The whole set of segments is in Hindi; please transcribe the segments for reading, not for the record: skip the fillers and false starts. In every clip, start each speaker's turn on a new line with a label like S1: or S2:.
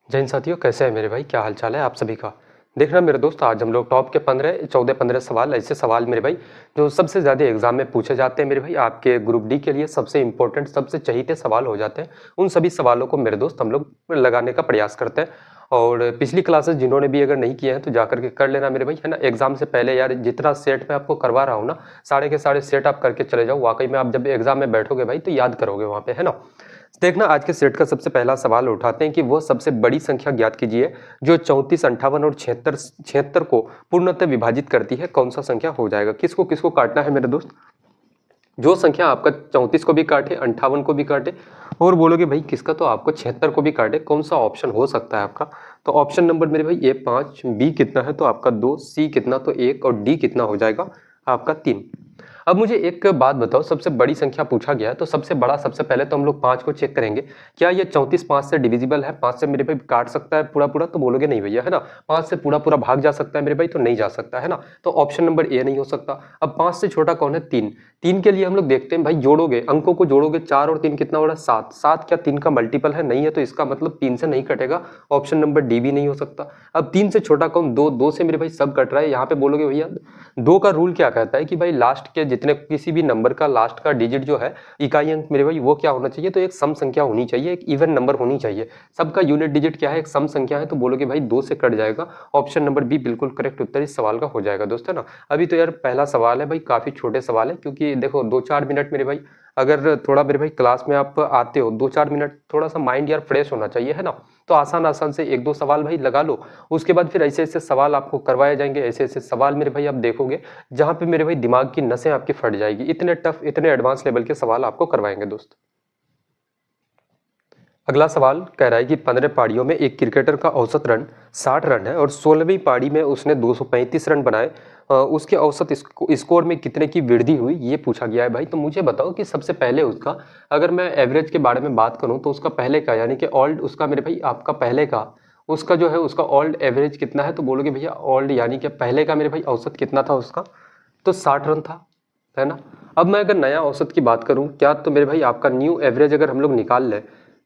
S1: जय हिंद साथियों, कैसे हैं मेरे भाई? क्या हाल चाल है आप सभी का? देखना मेरे दोस्त, आज हम लोग टॉप के 14-15 सवाल, ऐसे सवाल मेरे भाई जो सबसे ज़्यादा एग्जाम में पूछे जाते हैं मेरे भाई, आपके ग्रुप डी के लिए सबसे इंपॉर्टेंट, सबसे चहीते सवाल हो जाते हैं। उन सभी सवालों को मेरे दोस्त हम लोग लगाने का प्रयास करते हैं। और पिछली क्लासेस जिन्होंने भी अगर नहीं किए हैं तो जाकर के कर लेना मेरे भाई, है ना। एग्जाम से पहले यार जितना सेट मैं आपको करवा रहा हूँ ना, सारे के सारे सेट आप करके चले जाओ। वाकई में आप जब एग्जाम में बैठोगे भाई तो याद करोगे वहाँ पे, है ना। देखना, आज के सेट का सबसे पहला सवाल उठाते हैं कि वो सबसे बड़ी संख्या ज्ञात कीजिए जो 34, 58 और 76 को पूर्णतः विभाजित करती है। कौन सा संख्या हो जाएगा? किसको किसको काटना है मेरे दोस्त? जो संख्या आपका 34 को भी काटे, 58 को भी काटे और बोलोगे भाई किसका, तो आपको 76 को भी काटे। कौन सा ऑप्शन हो सकता है आपका? तो ऑप्शन नंबर मेरे भाई ए 5, बी कितना है तो आपका 2, सी कितना तो 1 और डी कितना हो जाएगा आपका 3। अब मुझे एक बात बताओ, सबसे बड़ी संख्या पूछा गया है तो सबसे बड़ा, सबसे पहले तो हम लोग 5 को चेक करेंगे। क्या ये 34 5 से डिविजिबल है? 5 से मेरे भाई काट सकता है पूरा पूरा? तो बोलोगे नहीं भैया, है ना। 5 से पूरा पूरा भाग जा सकता है मेरे भाई? तो नहीं जा सकता, है ना। तो ऑप्शन नंबर ए नहीं हो सकता। अब 5 से छोटा कौन है? 3। 3 के लिए हम लोग देखते हैं भाई, जोड़ोगे, अंकों को जोड़ोगे, 4 और 3 कितना हो रहा है? 7। 7 क्या 3 का मल्टीपल है? नहीं है, तो इसका मतलब 3 से नहीं कटेगा। ऑप्शन नंबर डी भी नहीं हो सकता। अब 3 से छोटा कौन? 2। 2 से मेरे भाई सब कट रहा है। यहाँ पे बोलोगे भैया 2 का रूल क्या कहता है कि भाई लास्ट के जितने, किसी भी नंबर का लास्ट का डिजिट जो है, इकाई अंक मेरे भाई, वो क्या होना चाहिए? तो एक सम संख्या होनी चाहिए, एक इवन नंबर होनी चाहिए। सबका यूनिट डिजिट क्या है? एक सम संख्या है। तो बोलोगे भाई 2 से कट जाएगा। ऑप्शन नंबर बी बिल्कुल करेक्ट उत्तर इस सवाल का हो जाएगा दोस्त, है ना। अभी तो यार पहला सवाल है भाई, काफी छोटे सवाल है, क्योंकि देखो 2-4 मिनट मेरे भाई, अगर थोड़ा मेरे भाई क्लास में आप आते हो 2-4 मिनट, थोड़ा सा माइंड यार फ्रेश होना चाहिए, है ना। तो आसान आसान से 1-2 सवाल भाई लगा लो। उसके बाद फिर ऐसे ऐसे सवाल आपको करवाए जाएंगे, ऐसे ऐसे सवाल मेरे भाई आप देखोगे जहां पे मेरे भाई दिमाग की नसें आपकी फट जाएगी। इतने टफ, इतने एडवांस लेवल के सवाल आपको करवाएंगे दोस्त। अगला सवाल कह रहा है कि 15 पारियों में एक क्रिकेटर का औसत रन 60 रन है और 16वीं पारी में उसने 235 रन बनाए। उसके औसत स्कोर में कितने की वृद्धि हुई, ये पूछा गया है भाई। तो मुझे बताओ कि सबसे पहले उसका, अगर मैं एवरेज के बारे में बात करूं तो उसका पहले का, यानी कि ओल्ड, उसका मेरे भाई आपका पहले का, उसका जो है उसका ओल्ड एवरेज कितना है? तो बोलोगे भैया ओल्ड यानी कि पहले का मेरे भाई औसत कितना था उसका? तो 60 रन था, है ना। अब मैं अगर नया औसत की बात करूं क्या, तो मेरे भाई आपका न्यू एवरेज अगर हम लोग निकाल लें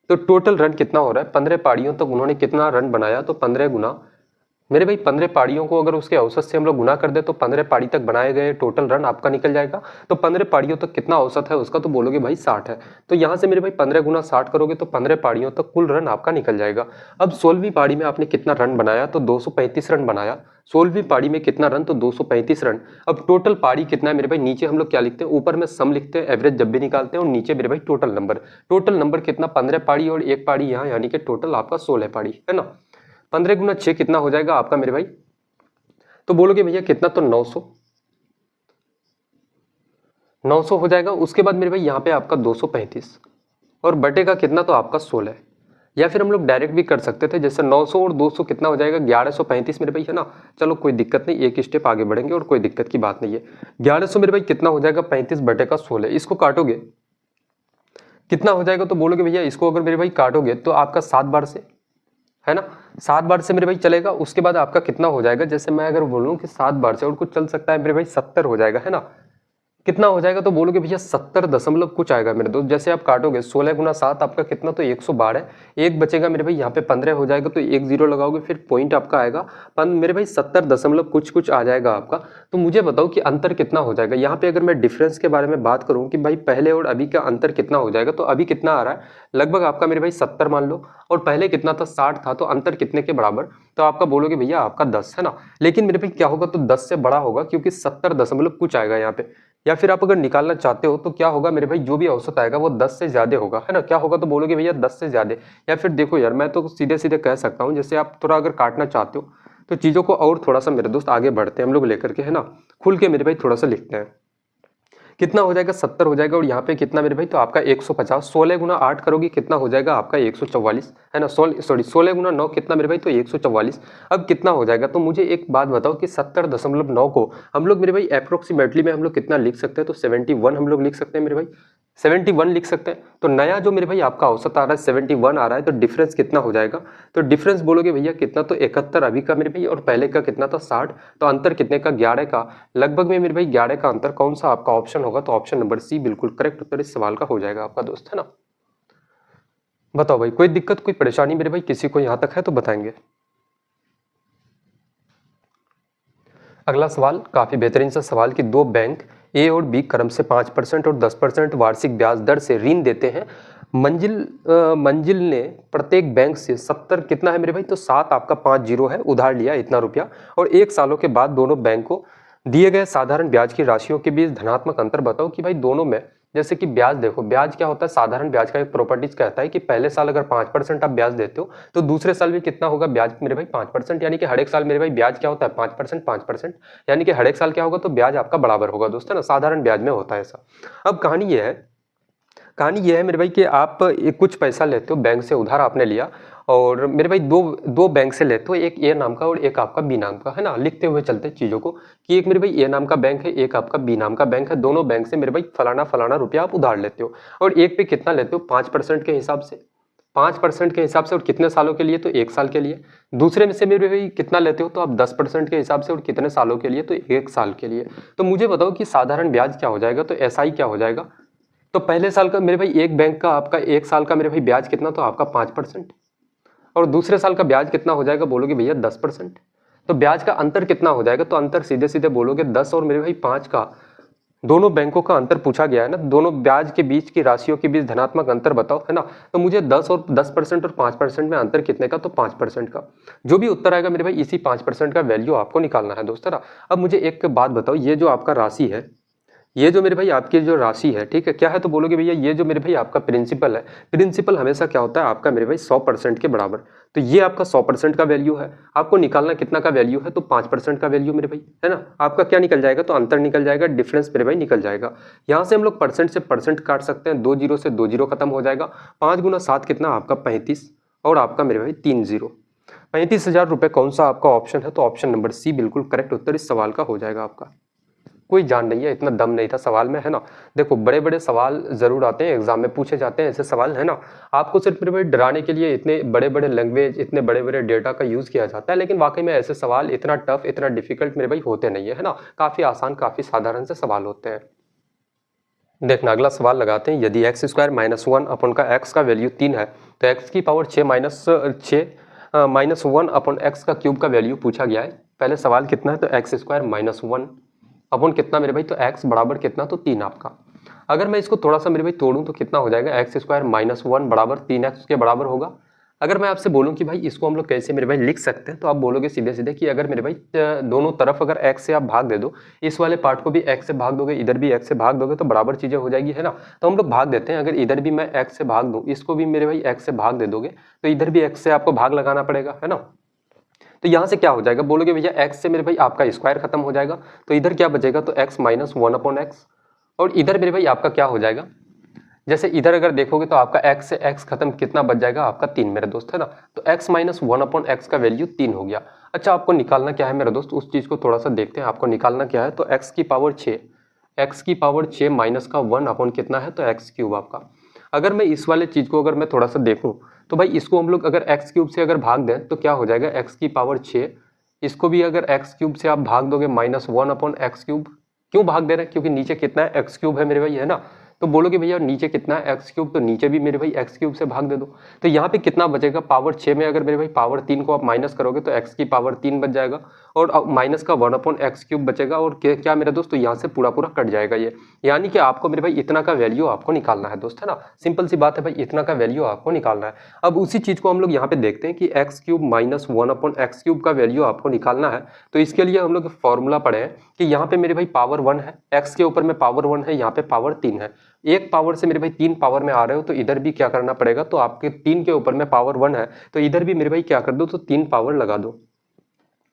S1: तो टोटल रन कितना हो रहा है? 15 पारियों तक उन्होंने कितना रन बनाया? तो 15 गुना मेरे भाई 15 पारियों को अगर उसके औसत से हम लोग गुना कर दे तो 15 पारी तक बनाए गए टोटल रन आपका निकल जाएगा। तो 15 पारियों तक कितना औसत है उसका? तो बोलोगे भाई 60 है। तो यहां से मेरे भाई 15 गुना 60 करोगे तो 15 पारियों तक कुल रन आपका निकल जाएगा। अब 16वीं पारी में आपने कितना रन बनाया? तो 235 रन बनाया। 16वीं पारी में कितना रन? तो 235 रन। अब टोटल पारी कितना है मेरे भाई? नीचे हम लोग क्या लिखते हैं? ऊपर में सम लिखते हैं एवरेज जब भी निकालते हैं, और नीचे मेरे भाई टोटल नंबर। टोटल नंबर कितना? 15 पारी और एक पारी यहाँ, यानी कि टोटल आपका 16 पारी, है ना। 15 गुना 6 कितना हो जाएगा आपका मेरे भाई? तो बोलोगे भैया कितना? तो 900। 900 हो जाएगा। उसके बाद मेरे भाई यहाँ पे आपका 235 और बटे का कितना? तो आपका 16। या फिर हम लोग डायरेक्ट भी कर सकते थे, जैसे 900 और 200 कितना हो जाएगा? 1135 मेरे भाई, है ना। चलो कोई दिक्कत नहीं, एक स्टेप आगे बढ़ेंगे और कोई दिक्कत की बात नहीं है। 1100 मेरे भाई कितना हो जाएगा? 35 बटे का 16। इसको काटोगे कितना हो जाएगा? तो बोलोगे भैया इसको अगर मेरे भाई काटोगे तो आपका 7 बार से, है ना, 7 बार से मेरे भाई चलेगा। उसके बाद आपका कितना हो जाएगा? जैसे मैं अगर बोलूं कि 7 बार से और कुछ चल सकता है मेरे भाई, 70 हो जाएगा, है ना। कितना हो जाएगा? तो बोलोगे भैया 70 दशमलव कुछ आएगा मेरे दोस्त। जैसे आप काटोगे 16 गुना 7 आपका कितना? तो 112। एक बचेगा मेरे भाई, यहाँ पे 15 हो जाएगा तो एक जीरो लगाओगे, फिर पॉइंट आपका आएगा मेरे भाई 70 दशमलव कुछ कुछ आ जाएगा आपका। तो मुझे बताओ कि अंतर कितना हो जाएगा यहाँ पे? अगर मैं डिफरेंस के बारे में बात करूं कि भाई पहले और अभी का अंतर कितना हो जाएगा, तो अभी कितना आ रहा है? लगभग आपका मेरे भाई 70 मान लो, और पहले कितना था? 60 था। तो अंतर कितने के बराबर? तो आपका बोलोगे भैया आपका 10, है ना। लेकिन मेरे भाई क्या होगा? तो 10 से बड़ा होगा, क्योंकि 70 दशमलव कुछ आएगा यहाँ पे। या फिर आप अगर निकालना चाहते हो तो क्या होगा मेरे भाई, जो भी औसत आएगा वो 10 से ज्यादा होगा, है ना। क्या होगा? तो बोलोगे भैया 10 से ज्यादा। या फिर देखो यार, मैं तो सीधे सीधे कह सकता हूँ, जैसे आप थोड़ा अगर काटना चाहते हो तो चीजों को और थोड़ा सा मेरे दोस्त आगे बढ़ते हैं हम लोग लेकर के, है ना। खुल के मेरे भाई थोड़ा सा लिखते हैं। कितना हो जाएगा? 70 हो जाएगा। और यहाँ पे कितना मेरे भाई? तो आपका 150। 16 गुना 8 करोगे कितना हो जाएगा आपका? 144, है ना। 16 गुना 9 कितना मेरे भाई? तो 144। अब कितना हो जाएगा? तो मुझे एक बात बताओ कि 70.9 को हम लोग मेरे भाई अप्रोक्सीमेटली में हम लोग कितना लिख सकते हैं? तो 71 हम लोग लिख सकते हैं मेरे भाई, 71 लिख सकते हैं। तो नया जो मेरे भाई आपका औसत आ रहा है 71 आ रहा है, तो डिफरेंस कितना हो जाएगा? तो डिफरेंस बोलोगे भैया कितना? तो 71 अभी का मेरे भाई, और पहले का कितना था? 60। तो अंतर कितने का? 11 का। लगभग में मेरे भाई 11 का अंतर। कौन सा आपका ऑप्शन होगा? तो ऑप्शन नंबर सी बिल्कुल करेक्ट उत्तर इस सवाल का हो जाएगा आपका दोस्त, है ना। बताओ भाई, कोई दिक्कत कोई परेशानी मेरे भाई किसी को यहाँ तक है तो बताएंगे। अगला सवाल काफी बेहतरीन सा सवाल कि दो बैंक ए और बी क्रम से 5% और 10% वार्षिक ब्याज दर से ऋण देते हैं। मंजिल ने प्रत्येक बैंक से 70 कितना है मेरे भाई, तो 7 आपका 50 है उधार लिया इतना रुपया, और 1 सालों के बाद दोनों बैंक को दिए गए साधारण ब्याज की राशियों के बीच धनात्मक अंतर बताओ। कि भाई दोनों में जैसे कि ब्याज देखो, ब्याज क्या होता है, साधारण ब्याज का एक प्रॉपर्टीज कहता है कि पहले साल अगर 5% आप ब्याज देते हो तो दूसरे साल भी कितना होगा ब्याज मेरे भाई 5%, यानी कि हर एक साल मेरे भाई ब्याज क्या होता है 5%, यानी कि हर एक साल क्या होगा तो ब्याज आपका बराबर होगा दोस्त, है ना, साधारण ब्याज में होता है ऐसा। अब कहानी ये है मेरे भाई कि आप कुछ पैसा लेते हो बैंक से उधार आपने लिया, और मेरे भाई दो बैंक से लेते हो, एक ए नाम का और एक आपका बी नाम का, है ना, लिखते हुए चलते चीजों को कि एक मेरे भाई ए नाम का बैंक है, एक आपका बी नाम का बैंक है, दोनों बैंक से मेरे भाई फलाना फलाना रुपया आप उधार लेते हो, और एक पे कितना लेते हो 5% के हिसाब से, 5% के हिसाब से, और कितने सालों के लिए तो 1 साल के लिए। दूसरे में से मेरे भाई कितना लेते हो तो आप 10% के हिसाब से, और कितने सालों के लिए तो 1 साल के लिए। तो मुझे बताओ कि साधारण ब्याज क्या हो जाएगा, तो एसआई क्या हो जाएगा। तो पहले साल का मेरे भाई एक बैंक का आपका 1 साल का मेरे भाई ब्याज कितना, तो आपका 5%, और दूसरे साल का ब्याज कितना हो जाएगा, बोलोगे भैया 10%। तो ब्याज का अंतर कितना हो जाएगा, तो अंतर सीधे सीधे बोलोगे 10 और मेरे भाई 5 का, दोनों बैंकों का अंतर पूछा गया है ना, दोनों ब्याज के बीच की राशियों के बीच धनात्मक अंतर बताओ, है ना। तो मुझे 10% और 5% में अंतर कितने का, तो 5% का। जो भी उत्तर आएगा मेरे भाई इसी 5% का वैल्यू आपको निकालना है दोस्तों। अब मुझे एक बात बताओ, ये जो आपका राशि है, ये जो मेरे भाई आपकी जो राशि है, ठीक है, क्या है, तो बोलोगे भैया ये जो मेरे भाई आपका प्रिंसिपल है, प्रिंसिपल हमेशा क्या होता है आपका मेरे भाई 100% के बराबर। तो ये आपका 100% का वैल्यू है, आपको निकालना कितना का वैल्यू है, तो 5% का वैल्यू मेरे भाई, है ना। आपका क्या निकल जाएगा, तो अंतर निकल जाएगा, डिफरेंस मेरे भाई निकल जाएगा। यहाँ से हम लोग परसेंट से परसेंट काट सकते हैं, 2 जीरो से 2 जीरो खत्म हो जाएगा। 5 गुना 7 कितना आपका 35, और आपका मेरे भाई 3 जीरो, 35,000 रुपये कौन सा आपका ऑप्शन है, तो ऑप्शन नंबर सी बिल्कुल करेक्ट उत्तर इस सवाल का हो जाएगा आपका। कोई जान नहीं है, इतना दम नहीं था सवाल में, है ना। देखो बड़े बड़े सवाल जरूर आते हैं, एग्जाम में पूछे जाते हैं ऐसे सवाल, है ना। आपको सिर्फ मेरे भाई डराने के लिए इतने बड़े बड़े लैंग्वेज, इतने बड़े बड़े डेटा का यूज किया जाता है, लेकिन वाकई में ऐसे सवाल इतना टफ, इतना डिफिकल्ट मेरे भाई होते नहीं है ना। काफी आसान, काफी साधारण से सवाल होते हैं। देखना अगला सवाल लगाते हैं। यदि एक्स स्क्वायर माइनस 1 अपन का एक्स का वैल्यू 3 है, तो एक्स की पावर 6 माइनस 1 अपन एक्स का क्यूब का वैल्यू पूछा गया है। पहले सवाल कितना है, तो एक्स स्क्वायर माइनस 1 अपन कितना मेरे भाई, तो x बराबर कितना, तो 3 आपका। अगर मैं इसको थोड़ा सा मेरे भाई तोड़ूं तो कितना हो जाएगा, एक्स स्क्वायर माइनस 1 बराबर 3x के बराबर होगा। अगर मैं आपसे बोलूं कि भाई इसको हम लोग कैसे मेरे भाई लिख सकते हैं, तो आप बोलोगे सीधे सीधे कि अगर मेरे भाई दोनों तरफ अगर x से आप भाग दे दो, इस वाले पार्ट को भी x से भाग दोगे, इधर भी x से भाग दोगे, तो बराबर चीजें हो जाएगी, है ना। तो हम लोग भाग देते हैं, अगर इधर भी मैं x से भाग दूं, इसको भी मेरे भाई x से भाग दे दोगे, तो इधर भी x से आपको भाग लगाना पड़ेगा, है ना। तो यहां से क्या हो जाएगा, बोलोगे भैया x से मेरे भाई आपका स्क्वायर खत्म हो जाएगा, तो इधर क्या बचेगा, तो x माइनस 1 अपॉन एक्स, और इधर मेरे भाई आपका क्या हो जाएगा, जैसे इधर अगर देखोगे तो आपका x से x खत्म कितना बच जाएगा, आपका 3 मेरे दोस्त, है ना। तो x माइनस 1 अपॉन एक्स का वैल्यू 3 हो गया। अच्छा आपको निकालना क्या है मेरे दोस्त, उस चीज को थोड़ा सा देखते हैं। आपको निकालना क्या है, तो x की पावर 6 माइनस का 1 अपॉन कितना है, तो x क्यूब आपका। अगर मैं इस वाले चीज को अगर मैं थोड़ा सा देखूं, तो भाई इसको हम लोग अगर एक्स क्यूब से अगर भाग दें तो क्या हो जाएगा, एक्स की पावर 6, इसको भी अगर एक्स क्यूब से आप भाग दोगे माइनस 1 अपॉन एक्स क्यूब। क्यों भाग दे रहे हैं, क्योंकि नीचे कितना है, एक्स क्यूब है मेरे भाई, है ना। तो बोलोगे भैया नीचे कितना है, एक्स क्यूब, तो नीचे भी मेरे भाई एक्स क्यूब से भाग दे दो। तो यहाँ पे कितना बचेगा, पावर 6 में अगर मेरे भाई पावर 3 को आप माइनस करोगे तो एक्स की पावर 3 बच जाएगा, और माइनस का 1 अपॉन एक्स क्यूब बचेगा, और क्या मेरे दोस्त, तो यहाँ से पूरा पूरा कट जाएगा ये। यानी कि आपको मेरे भाई इतना का वैल्यू आपको निकालना है दोस्त, है ना। सिंपल सी बात है भाई, इतना का वैल्यू आपको निकालना है। अब उसी चीज को हम लोग यहाँ पे देखते हैं कि x cube minus 1 upon x cube का वैल्यू आपको निकालना है। तो इसके लिए हम लोग फॉर्मूला पढ़े हैं कि यहाँ पे मेरे भाई पावर 1 है, एक्स के ऊपर में पावर 1 है, यहाँ पे पावर 3 है। एक पावर से मेरे भाई 3 पावर में आ रहे हो, तो इधर भी क्या करना पड़ेगा, तो आपके 3 के ऊपर में पावर 1 है, तो इधर भी मेरे भाई क्या कर दो, तो 3 पावर लगा दो।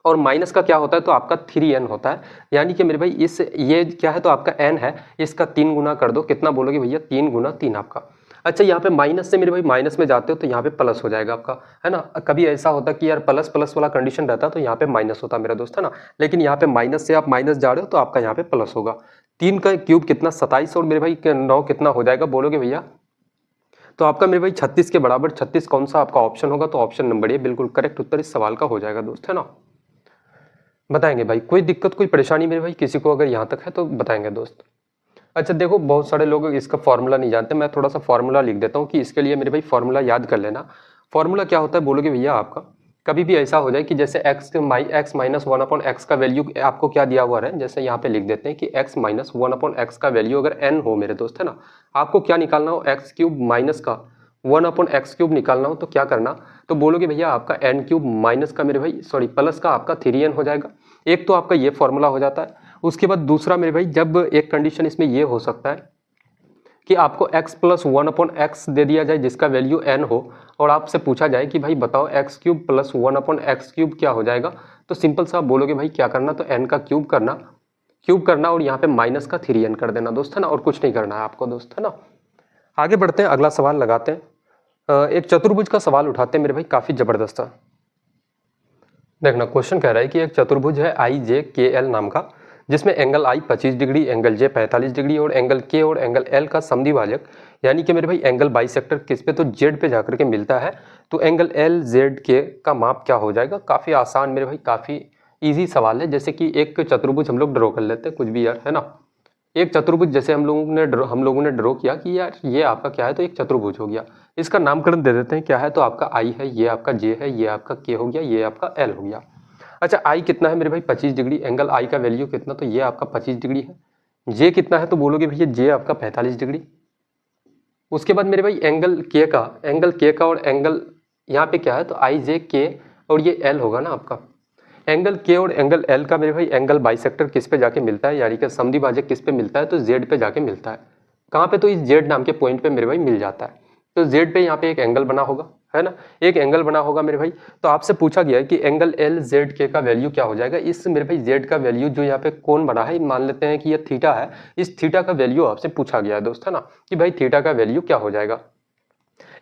S1: और माइनस का क्या होता है, तो आपका 3n होता है, यानी कि मेरे भाई इस ये क्या है, तो आपका n है, इसका 3 गुना कर दो, कितना बोलोगे भैया, 3 गुना 3 आपका। अच्छा यहाँ पे माइनस से मेरे भाई माइनस में जाते हो तो यहाँ पे प्लस हो जाएगा आपका, है ना। कभी ऐसा होता कि यार प्लस प्लस वाला कंडीशन रहता तो यहाँ पे माइनस होता मेरा दोस्त, है ना। लेकिन यहाँ पे माइनस से आप माइनस जा रहे हो तो आपका यहाँ पे प्लस होगा। 3 का क्यूब कितना 27, और मेरे भाई 9 कितना हो जाएगा, बोलोगे भैया, तो आपका मेरे भाई 36 के बराबर। 36 कौन सा आपका ऑप्शन होगा, तो ऑप्शन नंबर ए बिल्कुल करेक्ट उत्तर इस सवाल का हो जाएगा दोस्त, है ना। बताएंगे भाई, कोई दिक्कत कोई परेशानी मेरे भाई किसी को अगर यहाँ तक है तो बताएंगे दोस्त। अच्छा देखो, बहुत सारे लोग इसका फॉर्मूला नहीं जानते, मैं थोड़ा सा फॉर्मूला लिख देता हूँ कि इसके लिए मेरे भाई फॉर्मूला याद कर लेना। फॉर्मूला क्या होता है बोलोगे भैया, आपका कभी भी ऐसा हो जाए कि जैसे x minus one upon x का वैल्यू आपको क्या दिया हुआ है, जैसे यहाँ पे लिख देते हैं कि x minus one upon x का वैल्यू अगर n हो मेरे दोस्त, है ना, आपको क्या निकालना हो, एक्स क्यूब माइनस का वन अपॉन एक्स क्यूब निकालना हो तो क्या करना, तो बोलोगे भैया आपका n क्यूब माइनस का मेरे भाई सॉरी प्लस का आपका 3n हो जाएगा। एक तो आपका ये फॉर्मूला हो जाता है। उसके बाद दूसरा मेरे भाई, जब एक कंडीशन इसमें ये हो सकता है कि आपको x plus one upon X दे दिया जाए जिसका वैल्यू n हो, और आपसे पूछा जाए कि भाई बताओ x cube plus one upon x cube क्या हो जाएगा, तो सिंपल सा आप बोलोगे भाई क्या करना, तो n का क्यूब करना और यहाँ पे माइनस का 3n कर देना दोस्त, है ना, और कुछ नहीं करना है आपको दोस्त, है ना। आगे बढ़ते हैं, अगला सवाल लगाते हैं। एक चतुर्भुज का सवाल उठाते हैं मेरे भाई, काफी जबरदस्त है। देखना, क्वेश्चन कह रहा है कि एक चतुर्भुज है IJKL नाम का, जिसमें angle I 25 degree, angle J 45 degree और एंगल K और एंगल L का समद्विभाजक, यानी कि मेरे भाई एंगल बाइसेक्टर किस पे, तो Z पे जाकर के मिलता है। तो एंगल LZK का माप क्या हो जाएगा। काफ़ी आसान मेरे भाई, काफ़ी ईजी सवाल है। जैसे कि एक चतुर्भुज हम लोग ड्रॉ कर लेते हैं, कुछ भी यार, है ना। एक चतुर्भुज जैसे हम लोगों ने ड्रॉ किया कि यार ये आपका क्या है, तो एक चतुर्भुज हो गया। इसका नामकरण दे देते हैं, क्या है, तो आपका I है, ये आपका J है, ये आपका K हो गया, ये आपका L हो गया। अच्छा, I कितना है मेरे भाई, 25 डिग्री, एंगल I का वैल्यू कितना, तो ये आपका 25 डिग्री है। J कितना है, तो बोलोगे भैया J आपका 45 डिग्री। उसके बाद मेरे भाई एंगल K का और एंगल यहाँ पे क्या है, तो IJK और ये L होगा ना आपका। एंगल K और एंगल L का मेरे भाई एंगल बाइसेक्टर किस पे जाके मिलता है, यानी कि समद्विभाजक किस पे मिलता है, तो Z पे जाके मिलता है। कहाँ पे, तो इस Z नाम के पॉइंट पे मेरे भाई मिल जाता है। तो Z पे यहाँ पे एक एंगल बना होगा, है ना, एक एंगल बना होगा मेरे भाई। तो आपसे पूछा गया है कि एंगल LZK का वैल्यू क्या हो जाएगा। इस मेरे भाई Z का वैल्यू जो यहाँ पे कोण बना है, मान लेते हैं कि ये थीटा है, इस थीटा का वैल्यू आपसे पूछा गया है दोस्त, है ना, कि भाई थीटा का वैल्यू क्या हो जाएगा।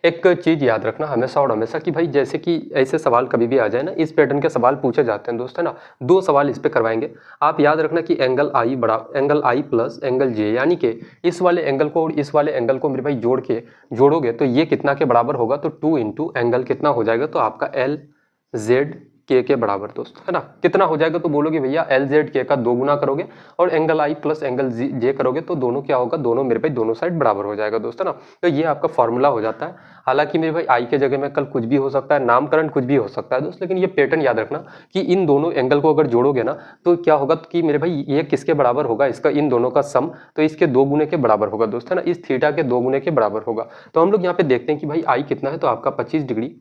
S1: एक चीज याद रखना हमेशा और हमेशा कि भाई जैसे कि ऐसे सवाल कभी भी आ जाए ना, इस पैटर्न के सवाल पूछे जाते हैं दोस्त, है ना। दो सवाल इस पे करवाएंगे। आप याद रखना कि एंगल आई प्लस एंगल जे, यानी कि इस वाले एंगल को और इस वाले एंगल को मेरे भाई जोड़ोगे तो ये कितना के बराबर होगा, तो 2 इंटू एंगल कितना हो जाएगा, तो आपका LZK के बराबर दोस्त, है ना। कितना हो जाएगा, तो बोलोगे भैया LZK का 2 गुना करोगे और angle I plus angle J करोगे तो दोनों क्या होगा, दोनों मेरे भाई दोनों साइड बराबर हो जाएगा दोस्त, है ना। तो ये आपका फॉर्मूला हो जाता है। हालांकि मेरे भाई I के जगह में कल कुछ भी हो सकता है, नामकरण कुछ भी हो सकता है दोस्त, लेकिन ये पैटर्न याद रखना कि इन दोनों एंगल को अगर जोड़ोगे ना तो क्या होगा कि मेरे भाई ये किसके बराबर होगा, इसका इन दोनों का सम, तो इसके 2 गुने के बराबर होगा दोस्त, है ना, इस थीटा के 2 गुने के बराबर होगा। तो हम लोग यहाँ पे देखते हैं कि भाई I कितना है, तो आपका 25 डिग्री,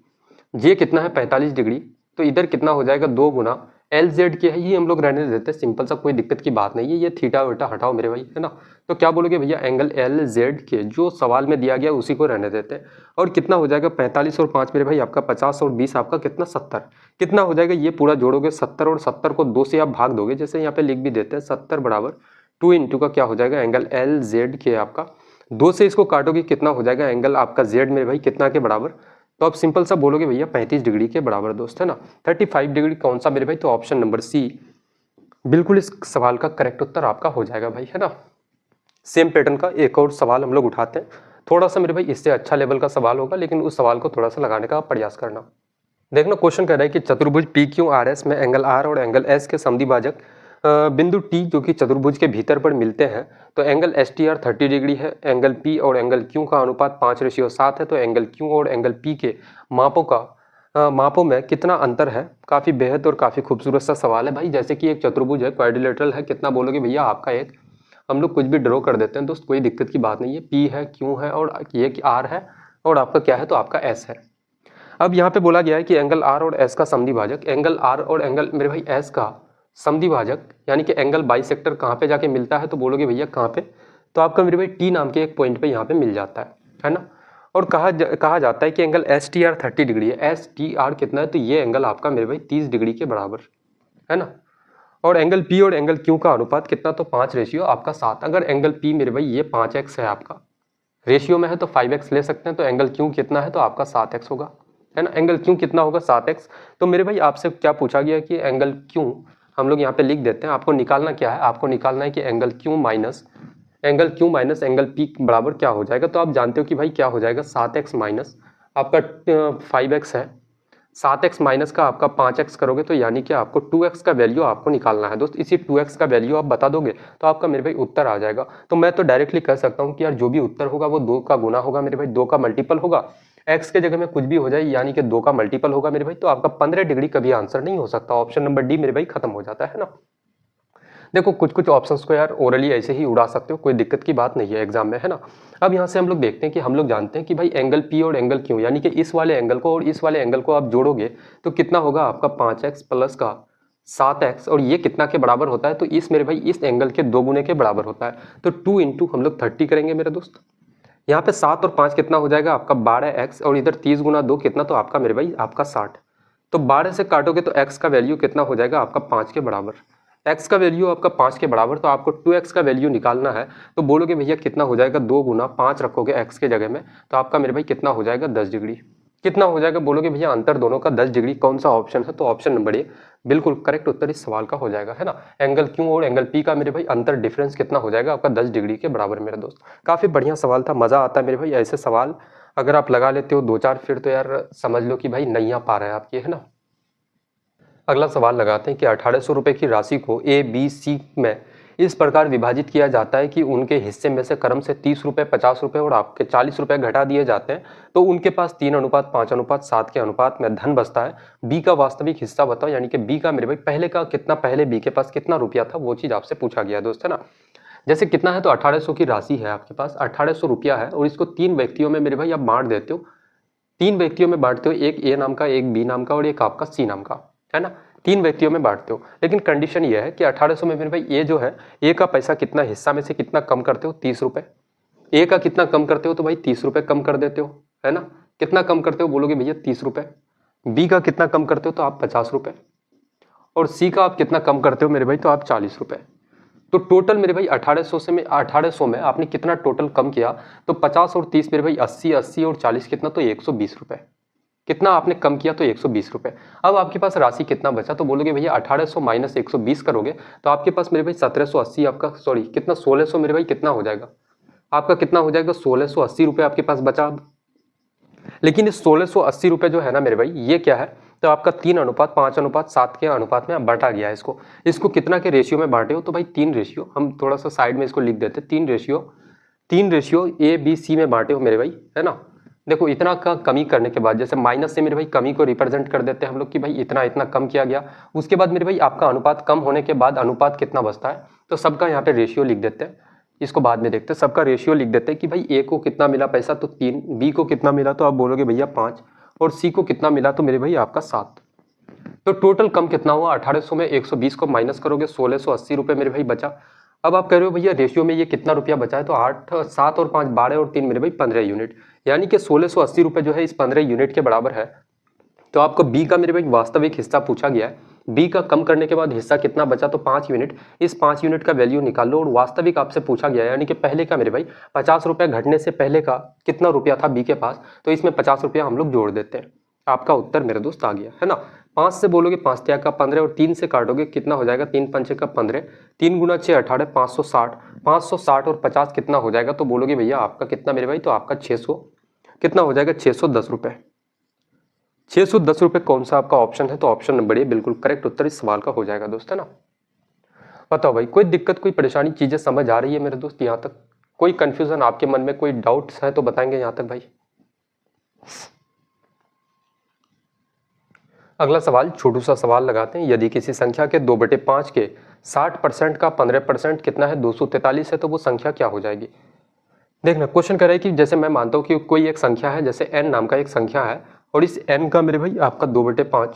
S1: J कितना है 45 डिग्री, तो इधर कितना हो जाएगा 2 गुना LZ है, ये हम लोग रहने देते हैं, सिंपल सा, कोई दिक्कत की बात नहीं है। ये थीटा वेटा हटाओ मेरे भाई, है ना। तो क्या बोलोगे भैया, एंगल LZ जो सवाल में दिया गया उसी को रहने देते हैं। और कितना हो जाएगा 45 और 5 मेरे भाई आपका 50 और 20 आपका कितना 70, कितना हो जाएगा, ये पूरा जोड़ोगे 70 और 70 को 2 से आप भाग दोगे, जैसे यहाँ पे लिख भी देते हैं 70 बराबर 2 इंटू का क्या हो जाएगा एंगल LZ आपका, 2 से इसको काटोगे कितना हो जाएगा एंगल आपका Z मेरे भाई कितना के बराबर, तो आप सिंपल सा बोलोगे भैया 35 डिग्री के बराबर दोस्त, है ना। 35 डिग्री कौन सा मेरे भाई, तो ऑप्शन नंबर C बिल्कुल इस सवाल का करेक्ट उत्तर आपका हो जाएगा भाई, है ना। सेम पैटर्न का एक और सवाल हम लोग उठाते हैं, थोड़ा सा मेरे भाई इससे अच्छा लेवल का सवाल होगा, लेकिन उस सवाल को थोड़ा सा लगाने का प्रयास करना। देखना, क्वेश्चन कह रहा है कि चतुर्भुज PQRS में एंगल R और एंगल S के समद्विभाजक बिंदु T जो कि चतुर्भुज के भीतर पर मिलते हैं, तो एंगल STR 30 डिग्री है, एंगल P और एंगल Q का अनुपात 5:7 है, तो एंगल Q और एंगल P के मापों में कितना अंतर है। काफ़ी बेहद और काफ़ी खूबसूरत सा सवाल है भाई। जैसे कि एक चतुर्भुज है, क्वाड्रिलेटरल है, कितना बोलोगे भैया आपका एक, हम लोग कुछ भी ड्रॉ कर देते हैं दोस्त, कोई दिक्कत की बात नहीं है। P है, Q है और ये R है और आपका क्या है, तो आपका S है। अब यहाँ पे बोला गया है कि एंगल R और S का समद्विभाजक, एंगल R और एंगल मेरे भाई S का समद्विभाजक यानी कि एंगल बाइसेक्टर कहाँ पे जाके मिलता है, तो बोलोगे भैया कहाँ पे, तो आपका मेरे भाई T नाम के एक पॉइंट पे यहाँ पे मिल जाता है ना। और कहा जाता है कि एंगल STR 30 डिग्री है, STR कितना है, तो ये एंगल आपका मेरे भाई 30 डिग्री के बराबर है ना। और एंगल P और एंगल Q का अनुपात कितना, तो 5 रेशियो आपका 7। अगर एंगल P मेरे भाई ये 5x है आपका, रेशियो में है तो 5x ले सकते हैं, तो एंगल Q कितना है, तो आपका 7x होगा, है ना। एंगल Q कितना होगा 7x। तो मेरे भाई आपसे क्या पूछा गया कि एंगल Q हम लोग यहाँ पे लिख देते हैं, आपको निकालना क्या है, आपको निकालना है कि angle Q minus angle P बराबर क्या हो जाएगा। तो आप जानते हो कि भाई क्या हो जाएगा 7x माइनस आपका 5x है, 7x माइनस का आपका 5x करोगे तो यानी कि आपको 2x का वैल्यू आपको निकालना है दोस्त। इसी 2x का वैल्यू आप बता दोगे तो आपका मेरे भाई उत्तर आ जाएगा। तो मैं तो डायरेक्टली कह सकता हूँ कि यार जो भी उत्तर होगा वो 2 का गुना होगा मेरे भाई, 2 का मल्टीपल होगा। x के जगह में कुछ भी हो जाए यानी कि 2 का मल्टीपल होगा मेरे भाई, तो आपका 15 डिग्री कभी आंसर नहीं हो सकता। ऑप्शन नंबर डी मेरे भाई खत्म हो जाता है ना। देखो कुछ कुछ ऑप्शंस को यार ओरली ऐसे ही उड़ा सकते हो, कोई दिक्कत की बात नहीं है एग्जाम में, है ना। अब यहाँ से हम लोग देखते हैं कि हम लोग जानते हैं कि भाई एंगल पी और एंगल क्यू यानी कि इस वाले एंगल को और इस वाले एंगल को आप जोड़ोगे तो कितना होगा आपका 5x प्लस का 7x, और ये कितना के बराबर होता है तो इस मेरे भाई इस एंगल के 2 गुने के बराबर होता है। तो 2 इंटू हम लोग 30 करेंगे मेरे दोस्त। यहाँ पे 7 और 5 कितना हो जाएगा आपका 12x, और इधर 30 गुना 2 कितना, तो आपका मेरे भाई आपका 60। तो 12 से काटोगे तो x का वैल्यू कितना हो जाएगा आपका 5 के बराबर। x का वैल्यू आपका 5 के बराबर, तो आपको 2x का वैल्यू निकालना है। तो बोलोगे भैया कितना हो जाएगा, 2 गुना 5 रखोगे x के जगह में तो आपका मेरे भाई कितना हो जाएगा 10 डिग्री। कितना हो जाएगा बोलोगे भैया अंतर दोनों का 10 डिग्री, कौन सा ऑप्शन है, तो ऑप्शन नंबर ए बिल्कुल करेक्ट उत्तर इस सवाल का हो जाएगा, है ना। एंगल क्यू और एंगल पी का मेरे भाई अंतर डिफरेंस कितना हो जाएगा आपका 10 डिग्री के बराबर मेरे दोस्त। काफी बढ़िया सवाल था, मजा आता है मेरे भाई ऐसे सवाल अगर आप लगा लेते हो 2-4 फिर तो यार समझ लो कि भाई नैया पार है आपकी, है ना। अगला सवाल लगाते हैं कि 1800 रुपये की राशि को ए बी सी में इस प्रकार विभाजित किया जाता है कि उनके हिस्से में से क्रम से 30 रुपये, 50 रुपये और आपके 40 रुपये घटा दिए जाते हैं, तो उनके पास 3:5:7 के अनुपात में धन बचता है। बी का वास्तविक हिस्सा बताओ, यानी कि बी का मेरे भाई पहले का कितना, पहले बी के पास कितना रुपया था वो चीज़ आपसे पूछा गया दोस्त, है ना। जैसे कितना है तो 1800 की राशि है आपके पास, 1800 रुपया है और इसको 3 व्यक्तियों में मेरे भाई आप बांट देते हो। 3 व्यक्तियों में बांटते हो, एक ए नाम का, एक बी नाम का और एक आपका सी नाम का, है ना। 3 व्यक्तियों में बांटते हो, लेकिन कंडीशन ये है कि 1800 में मेरे भाई ए जो है, ए का पैसा कितना, हिस्सा में से कितना कम करते हो 30 रुपए। ए का कितना कम करते हो तो भाई 30 रुपए कम कर देते हो, है ना। कितना कम करते हो बोलोगे भैया 30 रुपए। बी का कितना कम करते हो तो आप 50 रुपए, और सी का आप कितना कम करते हो मेरे भाई तो आप 40 रुपए। तो टोटल मेरे भाई 1800 में आपने कितना टोटल कम किया, तो 50 और 30 मेरे भाई 80, 80 और 40 कितना, तो 120 रुपए। कितना आपने कम किया तो 120 रुपए। अब आपके पास राशि कितना बचा, तो बोलोगे भैया 1800 माइनस 120 करोगे तो आपके पास मेरे भाई 1780 आपका, सॉरी कितना, 1600 मेरे भाई कितना हो जाएगा आपका, कितना हो जाएगा 1680 रुपए आपके पास बचा अब। लेकिन इस 1680 रुपए जो है ना मेरे भाई, ये क्या है, तो आपका 3:5:7 के अनुपात में बांटा गया है। इसको कितना के रेशियो में बांटे हो, तो भाई 3 रेशियो, हम थोड़ा सा साइड में इसको लिख देते हैं, 3 रेशियो ए बी सी में बांटे हो मेरे भाई, है ना। देखो इतना का कमी करने के बाद, जैसे माइनस से मेरे भाई कमी को रिप्रेजेंट कर देते हैं हम लोग कि भाई इतना इतना कम किया गया। उसके बाद मेरे भाई आपका अनुपात कम होने के बाद अनुपात कितना बचता है, तो सबका यहाँ पे रेशियो लिख देते हैं, इसको बाद में देखते हैं। सबका रेशियो लिख देते हैं कि भाई ए को कितना मिला पैसा तो 3, बी को कितना मिला तो आप बोलोगे भैया 5, और सी को कितना मिला तो मेरे भाई आपका 7। तो टोटल कम कितना हुआ, 1800 में 120 को माइनस करोगे 1680 रुपये मेरे भाई बचा। अब आप कह रहे हो भैया रेशियो में ये कितना रुपया बचा है, तो 8, 7 और 5 12 और 3 मेरे भाई 15 यूनिट, यानी कि 1680 रुपये जो है इस 15 यूनिट के बराबर है। तो आपको बी का मेरे भाई वास्तविक हिस्सा पूछा गया है, बी का कम करने के बाद हिस्सा कितना बचा तो 5 यूनिट, इस 5 यूनिट का वैल्यू निकाल लो, और वास्तविक आपसे पूछा गया है यानी कि पहले का मेरे भाई 50 रुपये घटने से पहले का कितना रुपया था बी के पास, तो इसमें 50 रुपया हम लोग जोड़ देते हैं। आपका उत्तर मेरे दोस्त आ गया, है ना। 5 से बोलोगे 5 त्याग का 15, और 3 से काटोगे कितना हो जाएगा, 3 पंचे का 15, 3 गुना 6 18, 560, 560 और 50 कितना हो जाएगा, तो बोलोगे भैया आपका कितना मेरे भाई, तो आपका 600 कितना हो जाएगा 610 रुपये। 610 रुपये कौन सा आपका ऑप्शन है, तो ऑप्शन नंबर ए बिल्कुल करेक्ट उत्तर इस सवाल का हो जाएगा दोस्त, है ना। बताओ भाई कोई दिक्कत, कोई परेशानी, चीजें समझ आ रही है मेरे दोस्त यहाँ तक, कोई कंफ्यूजन आपके मन में, कोई डाउट्स है तो बताएंगे यहाँ तक भाई। अगला सवाल छोटू सा सवाल लगाते हैं, यदि किसी संख्या के 2/5 के 60% का 15% कितना है 243 है, तो वो संख्या क्या हो जाएगी। देखना क्वेश्चन कह रहा है कि जैसे मैं मानता हूँ कि कोई एक संख्या है, जैसे n नाम का एक संख्या है, और इस n का मेरे भाई आपका 2/5,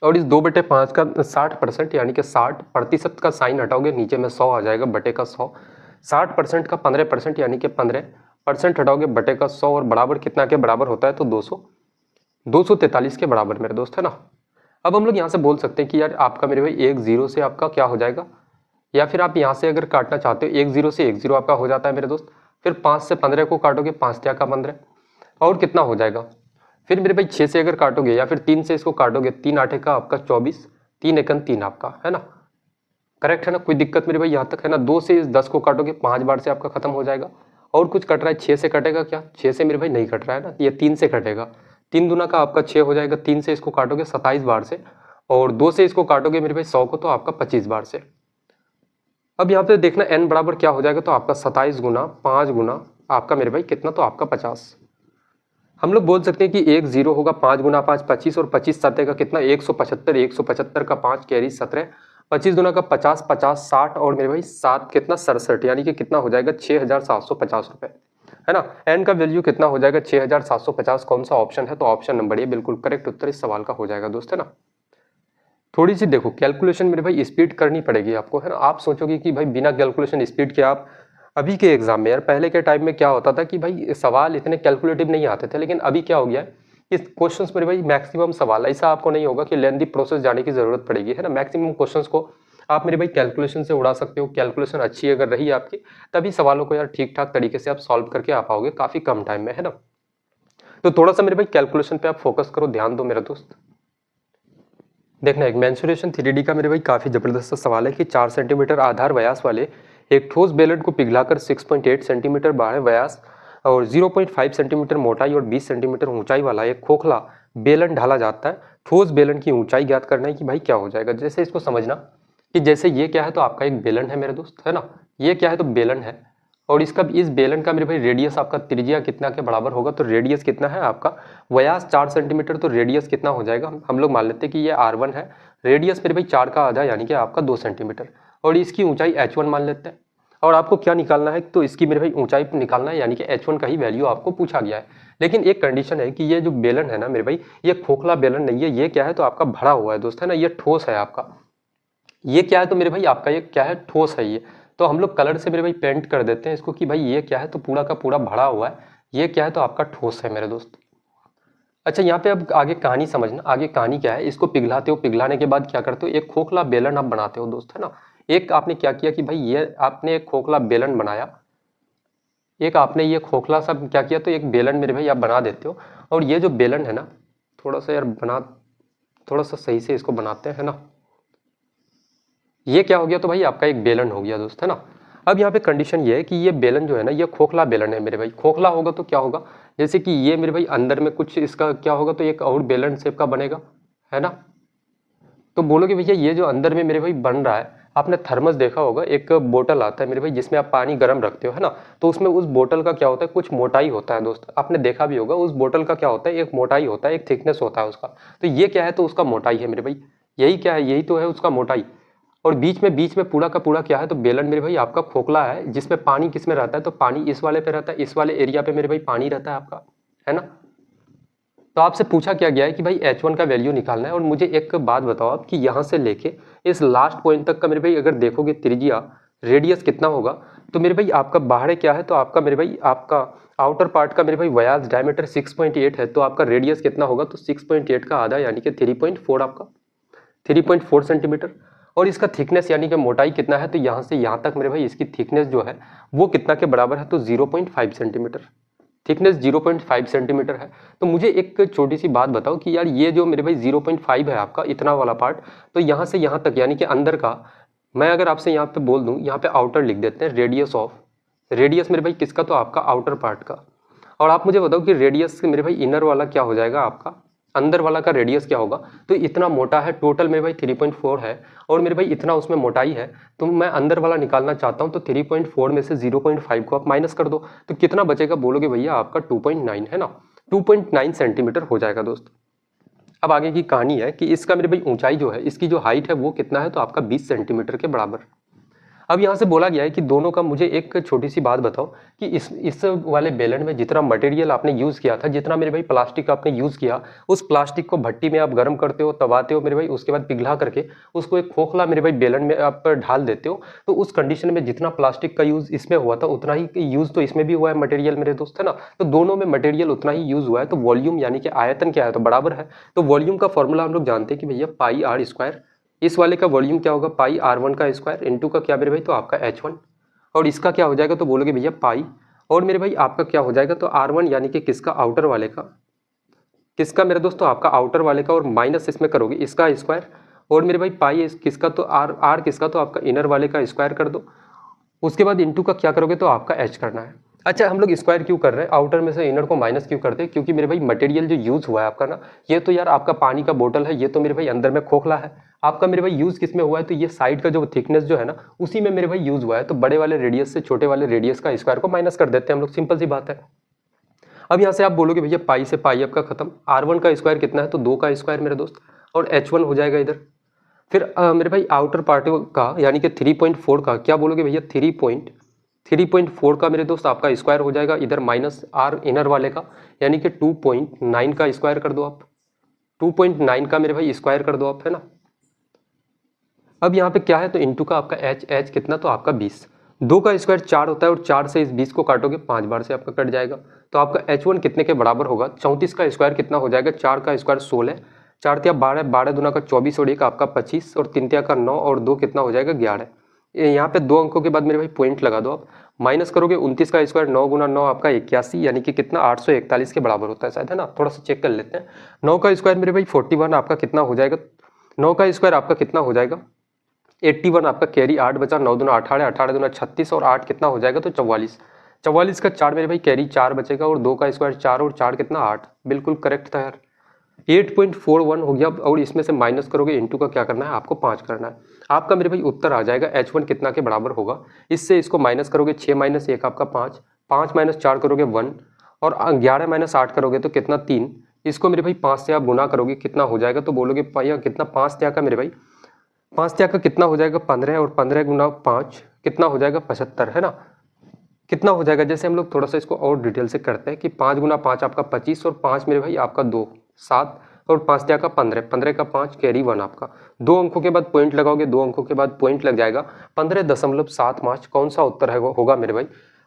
S1: और इस 2/5 का 60% यानी कि 60% का साइन हटाओगे नीचे में 100 आ जाएगा, बटे का 100। 60% का 15% यानी कि 15% हटाओगे, बटे का 100, और बराबर कितना के बराबर होता है तो 243 के बराबर मेरे दोस्त, है ना। अब हम लोग यहाँ से बोल सकते हैं कि यार आपका मेरे भाई 1 0 से आपका क्या हो जाएगा, या फिर आप यहाँ से अगर काटना चाहते हो 1 0 से 1 0 आपका हो जाता है मेरे दोस्त। फिर 5 से 15 को काटोगे, 5 त्या का 15, और कितना हो जाएगा। फिर मेरे भाई 6 से अगर काटोगे या फिर 3 से इसको काटोगे, 3 8 का आपका 24, 3 1 3 आपका, है ना। करेक्ट है ना, कोई दिक्कत मेरे भाई यहाँ तक, है ना। 2 से इस 10 को काटोगे 5 बार से आपका खत्म हो जाएगा। और कुछ कट रहा है, 6 से कटेगा क्या, 6 से मेरे भाई नहीं कट रहा है ना, ये 3 से कटेगा, 3 दूना का आपका 6 हो जाएगा, 3 से इसको काटोगे 27 बार से, और 2 से इसको काटोगे मेरे भाई 100 को तो आपका 25 बार से। अब यहाँ पे देखना n बराबर क्या हो जाएगा, तो आपका 27 गुना 5 गुना आपका मेरे भाई कितना, तो आपका 50। हम लोग बोल सकते हैं कि 1 0 होगा, 5 गुना 5 25, और 25 सतह का कितना 175, 175 का 5 कैरी 17, 25 दूना का 50, 50 60, और मेरे भाई 7 कितना 67, यानी कि कितना हो जाएगा 6750 रुपए, है ना। एन का वैल्यू कितना हो जाएगा 6750। कौन सा ऑप्शन है, तो ऑप्शन नंबर ए बिल्कुल करेक्ट उत्तर इस सवाल का हो जाएगा दोस्त, है ना। थोड़ी सी देखो कैलकुलेशन मेरे भाई स्पीड करनी पड़ेगी आपको, है ना। आप सोचोगे कि भाई बिना कैलकुलेशन स्पीड के आप अभी के एग्जाम में, यार पहले के टाइम में क्या होता था कि भाई सवाल इतने कैलकुलेटिव नहीं आते थे, लेकिन अभी क्या हो गया है, इस क्वेश्चंस मेरे भाई मैक्सिमम सवाल ऐसा आपको नहीं होगा कि लेंथी प्रोसेस जाने की जरूरत पड़ेगी, है ना। मैक्सिमम क्वेश्चंस को आप मेरे भाई कैलकुलेशन से उड़ा सकते हो। कैलकुलेशन अच्छी अगर रही आपकी, तभी सवालों को यार ठीक ठाक तरीके से आप सॉल्व करके आ पाओगे काफी कम टाइम में, है ना। तो थोड़ा सा मेरे भाई कैलकुलेशन पे आप फोकस करो, ध्यान दो मेरा दोस्त। देखना एक मेंसुरेशन 3D का मेरे भाई काफी जबरदस्त सवाल है कि 4 सेंटीमीटर आधार व्यास वाले एक ठोस बेलन को पिघलाकर 6.8 सेंटीमीटर बाह्य व्यास और 0.5 सेंटीमीटर मोटाई और 20 सेंटीमीटर ऊंचाई वाला एक खोखला बेलन ढाला जाता है। ठोस बेलन की ऊंचाई ज्ञात करना है कि भाई क्या हो जाएगा। जैसे इसको समझना कि जैसे ये क्या है, तो आपका एक बेलन है मेरे दोस्त, है ना। ये क्या है, तो बेलन है, और इसका इस बेलन का मेरे भाई रेडियस आपका त्रिज्या कितना के बराबर होगा, तो रेडियस कितना है आपका व्यास 4 सेंटीमीटर, तो रेडियस कितना हो जाएगा, हम लोग मान लेते हैं कि ये R1 है, रेडियस मेरे भाई 4 का आधा यानी कि आपका 2 सेंटीमीटर, और इसकी ऊंचाई H1 मान लेते हैं। और आपको क्या निकालना है, तो इसकी मेरे भाई ऊंचाई निकालना है, यानी कि H1 का ही वैल्यू आपको पूछा गया है। लेकिन एक कंडीशन है कि ये जो बेलन है ना मेरे भाई, ये खोखला बेलन नहीं है, ये क्या है, तो आपका भरा हुआ है दोस्त, है ना। ये ठोस है आपका, ये क्या है, तो मेरे भाई आपका ये क्या है, ठोस है ये। तो हम लोग कलर से मेरे भाई पेंट कर देते हैं इसको कि भाई ये क्या है, तो पूरा का पूरा भरा हुआ है, ये क्या है, तो आपका ठोस है मेरे दोस्त। अच्छा यहाँ पे अब आगे कहानी समझना, आगे कहानी क्या है, इसको पिघलाते हो, पिघलाने के बाद क्या करते हो, एक खोखला बेलन आप बनाते हो दोस्त, है ना। एक आपने क्या किया कि भाई ये आपने एक खोखला बेलन बनाया, एक आपने ये खोखला सा क्या किया, तो एक बेलन मेरे भाई आप बना देते हो। और ये जो बेलन है ना, थोड़ा सा यार थोड़ा सा सही से इसको बनाते हैं ना। ये क्या हो गया, तो भाई आपका एक बेलन हो गया दोस्त, है ना। अब यहाँ पे कंडीशन ये है कि ये बेलन जो है ना, ये खोखला बेलन है मेरे भाई। खोखला होगा तो क्या होगा, जैसे कि ये मेरे भाई अंदर में कुछ इसका क्या होगा, तो एक और बेलन शेप का बनेगा, है ना। तो बोलोगे भैया ये जो अंदर में मेरे भाई बन रहा है, आपने थर्मस देखा होगा, एक बोतल आता है मेरे भाई जिसमें आप पानी गर्म रखते हो, है ना। तो उसमें उस बोतल का क्या होता है, कुछ मोटाई होता है दोस्त, आपने देखा भी होगा। उस बोतल का क्या होता है, एक मोटाई होता है, एक थिकनेस होता है उसका। तो ये क्या है, तो उसका मोटाई है मेरे भाई, यही क्या है, यही तो है उसका मोटाई। और बीच में पूरा का पूरा क्या है, तो बेलन मेरे भाई आपका खोखला है, जिसमें पानी किसमें रहता है, तो पानी इस वाले पे रहता है, इस वाले एरिया पे मेरे भाई पानी रहता है आपका, है ना। तो आपसे पूछा क्या गया है कि भाई H1 का वैल्यू निकालना है। और मुझे एक बात बताओ आप कि यहाँ से लेके इस लास्ट पॉइंट तक का मेरे भाई अगर देखोगे त्रिज्या रेडियस कितना होगा, तो मेरे भाई आपका बाहर क्या है, तो आपका मेरे भाई आपका आउटर पार्ट का मेरे भाई व्यास डायमीटर 6.8 है, तो आपका रेडियस कितना होगा, तो 6.8 का आधा यानी कि 3.4 आपका 3.4 सेंटीमीटर। और इसका थिकनेस यानी कि मोटाई कितना है, तो यहाँ से यहाँ तक मेरे भाई इसकी थिकनेस जो है वो कितना के बराबर है, तो 0.5 सेंटीमीटर। थिकनेस 0.5 सेंटीमीटर है। तो मुझे एक छोटी सी बात बताओ कि यार ये जो मेरे भाई 0.5 है आपका इतना वाला पार्ट, तो यहाँ से यहाँ तक यानी कि अंदर का, मैं अगर आपसे यहाँ पे बोल दूँ, यहाँ पे आउटर लिख देते हैं, रेडियस ऑफ, रेडियस मेरे भाई किसका, तो आपका आउटर पार्ट का। और आप मुझे बताओ कि रेडियस मेरे भाई इनर वाला क्या हो जाएगा, आपका अंदर वाला का रेडियस क्या होगा। तो इतना मोटा है, टोटल मेरे भाई 3.4 है, और मेरे भाई इतना उसमें मोटाई है, तो मैं अंदर वाला निकालना चाहता हूं। तो 3.4 में से 0.5 को आप माइनस कर दो, तो कितना बचेगा, बोलोगे भैया आपका 2.9, है ना। 2.9 सेंटीमीटर हो जाएगा दोस्त। अब आगे की कहानी है कि इसका मेरे भाई ऊंचाई जो है, इसकी जो हाइट है वो कितना है, तो आपका 20 सेंटीमीटर के बराबर। अब यहाँ से बोला गया है कि दोनों का, मुझे एक छोटी सी बात बताओ कि इस वाले बेलन में जितना मटेरियल आपने यूज़ किया था, जितना मेरे भाई प्लास्टिक आपने यूज़ किया, उस प्लास्टिक को भट्टी में आप गर्म करते हो, तबाते हो मेरे भाई, उसके बाद पिघला करके उसको एक खोखला मेरे भाई बेलन में आप ढाल देते हो। तो उस कंडीशन में जितना प्लास्टिक का यूज़ इसमें हुआ था, उतना ही यूज़ तो इसमें भी हुआ है मटेरियल मेरे दोस्त, है ना। तो दोनों में मटेरियल उतना ही यूज़ हुआ है, तो वॉल्यूम यानी कि आयतन क्या है, तो बराबर है। तो वॉल्यूम का फॉर्मूला हम लोग जानते हैं कि भैया पाई आर स्क्वायर। इस वाले का वॉल्यूम क्या होगा, पाई R1 का स्क्वायर इंटू का क्या मेरे भाई, तो आपका H1। और इसका क्या हो जाएगा, तो बोलोगे भैया पाई, और मेरे भाई आपका क्या हो जाएगा, तो R1 यानी कि किसका, आउटर वाले का, किसका मेरे दोस्तों, आपका आउटर वाले का, और माइनस इसमें करोगे इसका स्क्वायर, और मेरे भाई पाई किसका, तो आर किसका, तो आपका इनर वाले का स्क्वायर कर दो। उसके बाद इंटू का क्या करोगे, तो आपका H करना है। अच्छा, हम लोग स्क्वायर क्यों कर रहे हैं, आउटर में से इनर को माइनस क्यों करते हैं, क्योंकि मेरे भाई मटेरियल जो यूज हुआ है आपका ना, ये तो यार आपका पानी का बोतल है, ये तो मेरे भाई अंदर में खोखला है, आपका मेरे भाई यूज किस में हुआ है, तो ये साइड का जो थिकनेस जो है ना उसी में मेरे भाई यूज हुआ है, तो बड़े वाले रेडियस से छोटे वाले रेडियस का स्क्वायर को माइनस कर देते हैं हम लोग, सिंपल सी बात है। अब यहाँ से आप बोलोगे भैया पाई से पाई आपका खत्म, R1 का स्क्वायर कितना है, तो 2 का स्क्वायर मेरे दोस्त, और H1 हो जाएगा इधर। फिर मेरे भाई आउटर पार्ट का यानी कि 3.4 का क्या बोलोगे भैया, 3.4 का मेरे दोस्त आपका स्क्वायर हो जाएगा इधर, माइनस आर इनर वाले का यानी कि 2.9 का स्क्वायर कर दो आप, 2.9 का मेरे भाई स्क्वायर कर दो आप, है ना। अब यहाँ पे क्या है, तो इंटू का आपका एच कितना, तो आपका 20, 2 का स्क्वायर 4 होता है और 4 से इस 20 को काटोगे 5 बार से आपका कट जाएगा, तो आपका H1 कितने के बराबर होगा, 34 का स्क्वायर कितना हो जाएगा, 4 का स्क्वायर 16, 4 तिया 12, 12 दूना का 24 और 1 आपका 25 और 3 तिया का 9 और 2 कितना हो जाएगा 11। यहाँ पे 2 अंकों के बाद मेरे भाई पॉइंट लगा दो आप, माइनस करोगे 29 का स्क्वायर 9 गुना 9 आपका 81 यानी कि कितना 841 के बराबर होता है शायद, है ना, थोड़ा सा चेक कर लेते हैं। 9 का स्क्वायर मेरे भाई 41 आपका कितना हो जाएगा, 9 का स्क्वायर आपका कितना हो जाएगा 81 आपका कैरी, 8 बचा, 9 दूना 18, 18 दूना 36 और 8 कितना हो जाएगा, तो 44, 44 का 4 मेरे भाई कैरी 4 बचेगा और 2 का स्क्वायर 4 और 4 कितना 8, बिल्कुल करेक्ट था यार, 8.41 हो गया। और इसमें से माइनस करोगे, इंटू का क्या करना है आपको 5 करना है, आपका मेरे भाई उत्तर आ जाएगा H1 कितना के बराबर होगा, इससे इसको माइनस करोगे 6 माइनस 1 आपका 5, 5 माइनस 4 करोगे 1 और 11 माइनस 8 करोगे तो कितना 3, इसको मेरे भाई 5 से आप गुना करोगे कितना हो जाएगा, तो बोलोगे भैया कितना 5 त्या का मेरे भाई 5 त्या का कितना हो जाएगा 15 और 15 गुना 5 कितना हो जाएगा 75, है ना, कितना हो जाएगा। जैसे हम लोग थोड़ा सा इसको और डिटेल से करते हैं कि 5 गुना 5 आपका 25 और 5 मेरे भाई आपका 2 7 और 5 त्या का 15, 15 का 5 कैरी 1 आपका, 2 अंकों के बाद पॉइंट लगाओगे, 2 अंकों के बाद पॉइंट लग जाएगा 15.75, कौन सा उत्तर है होगा मेरे भाई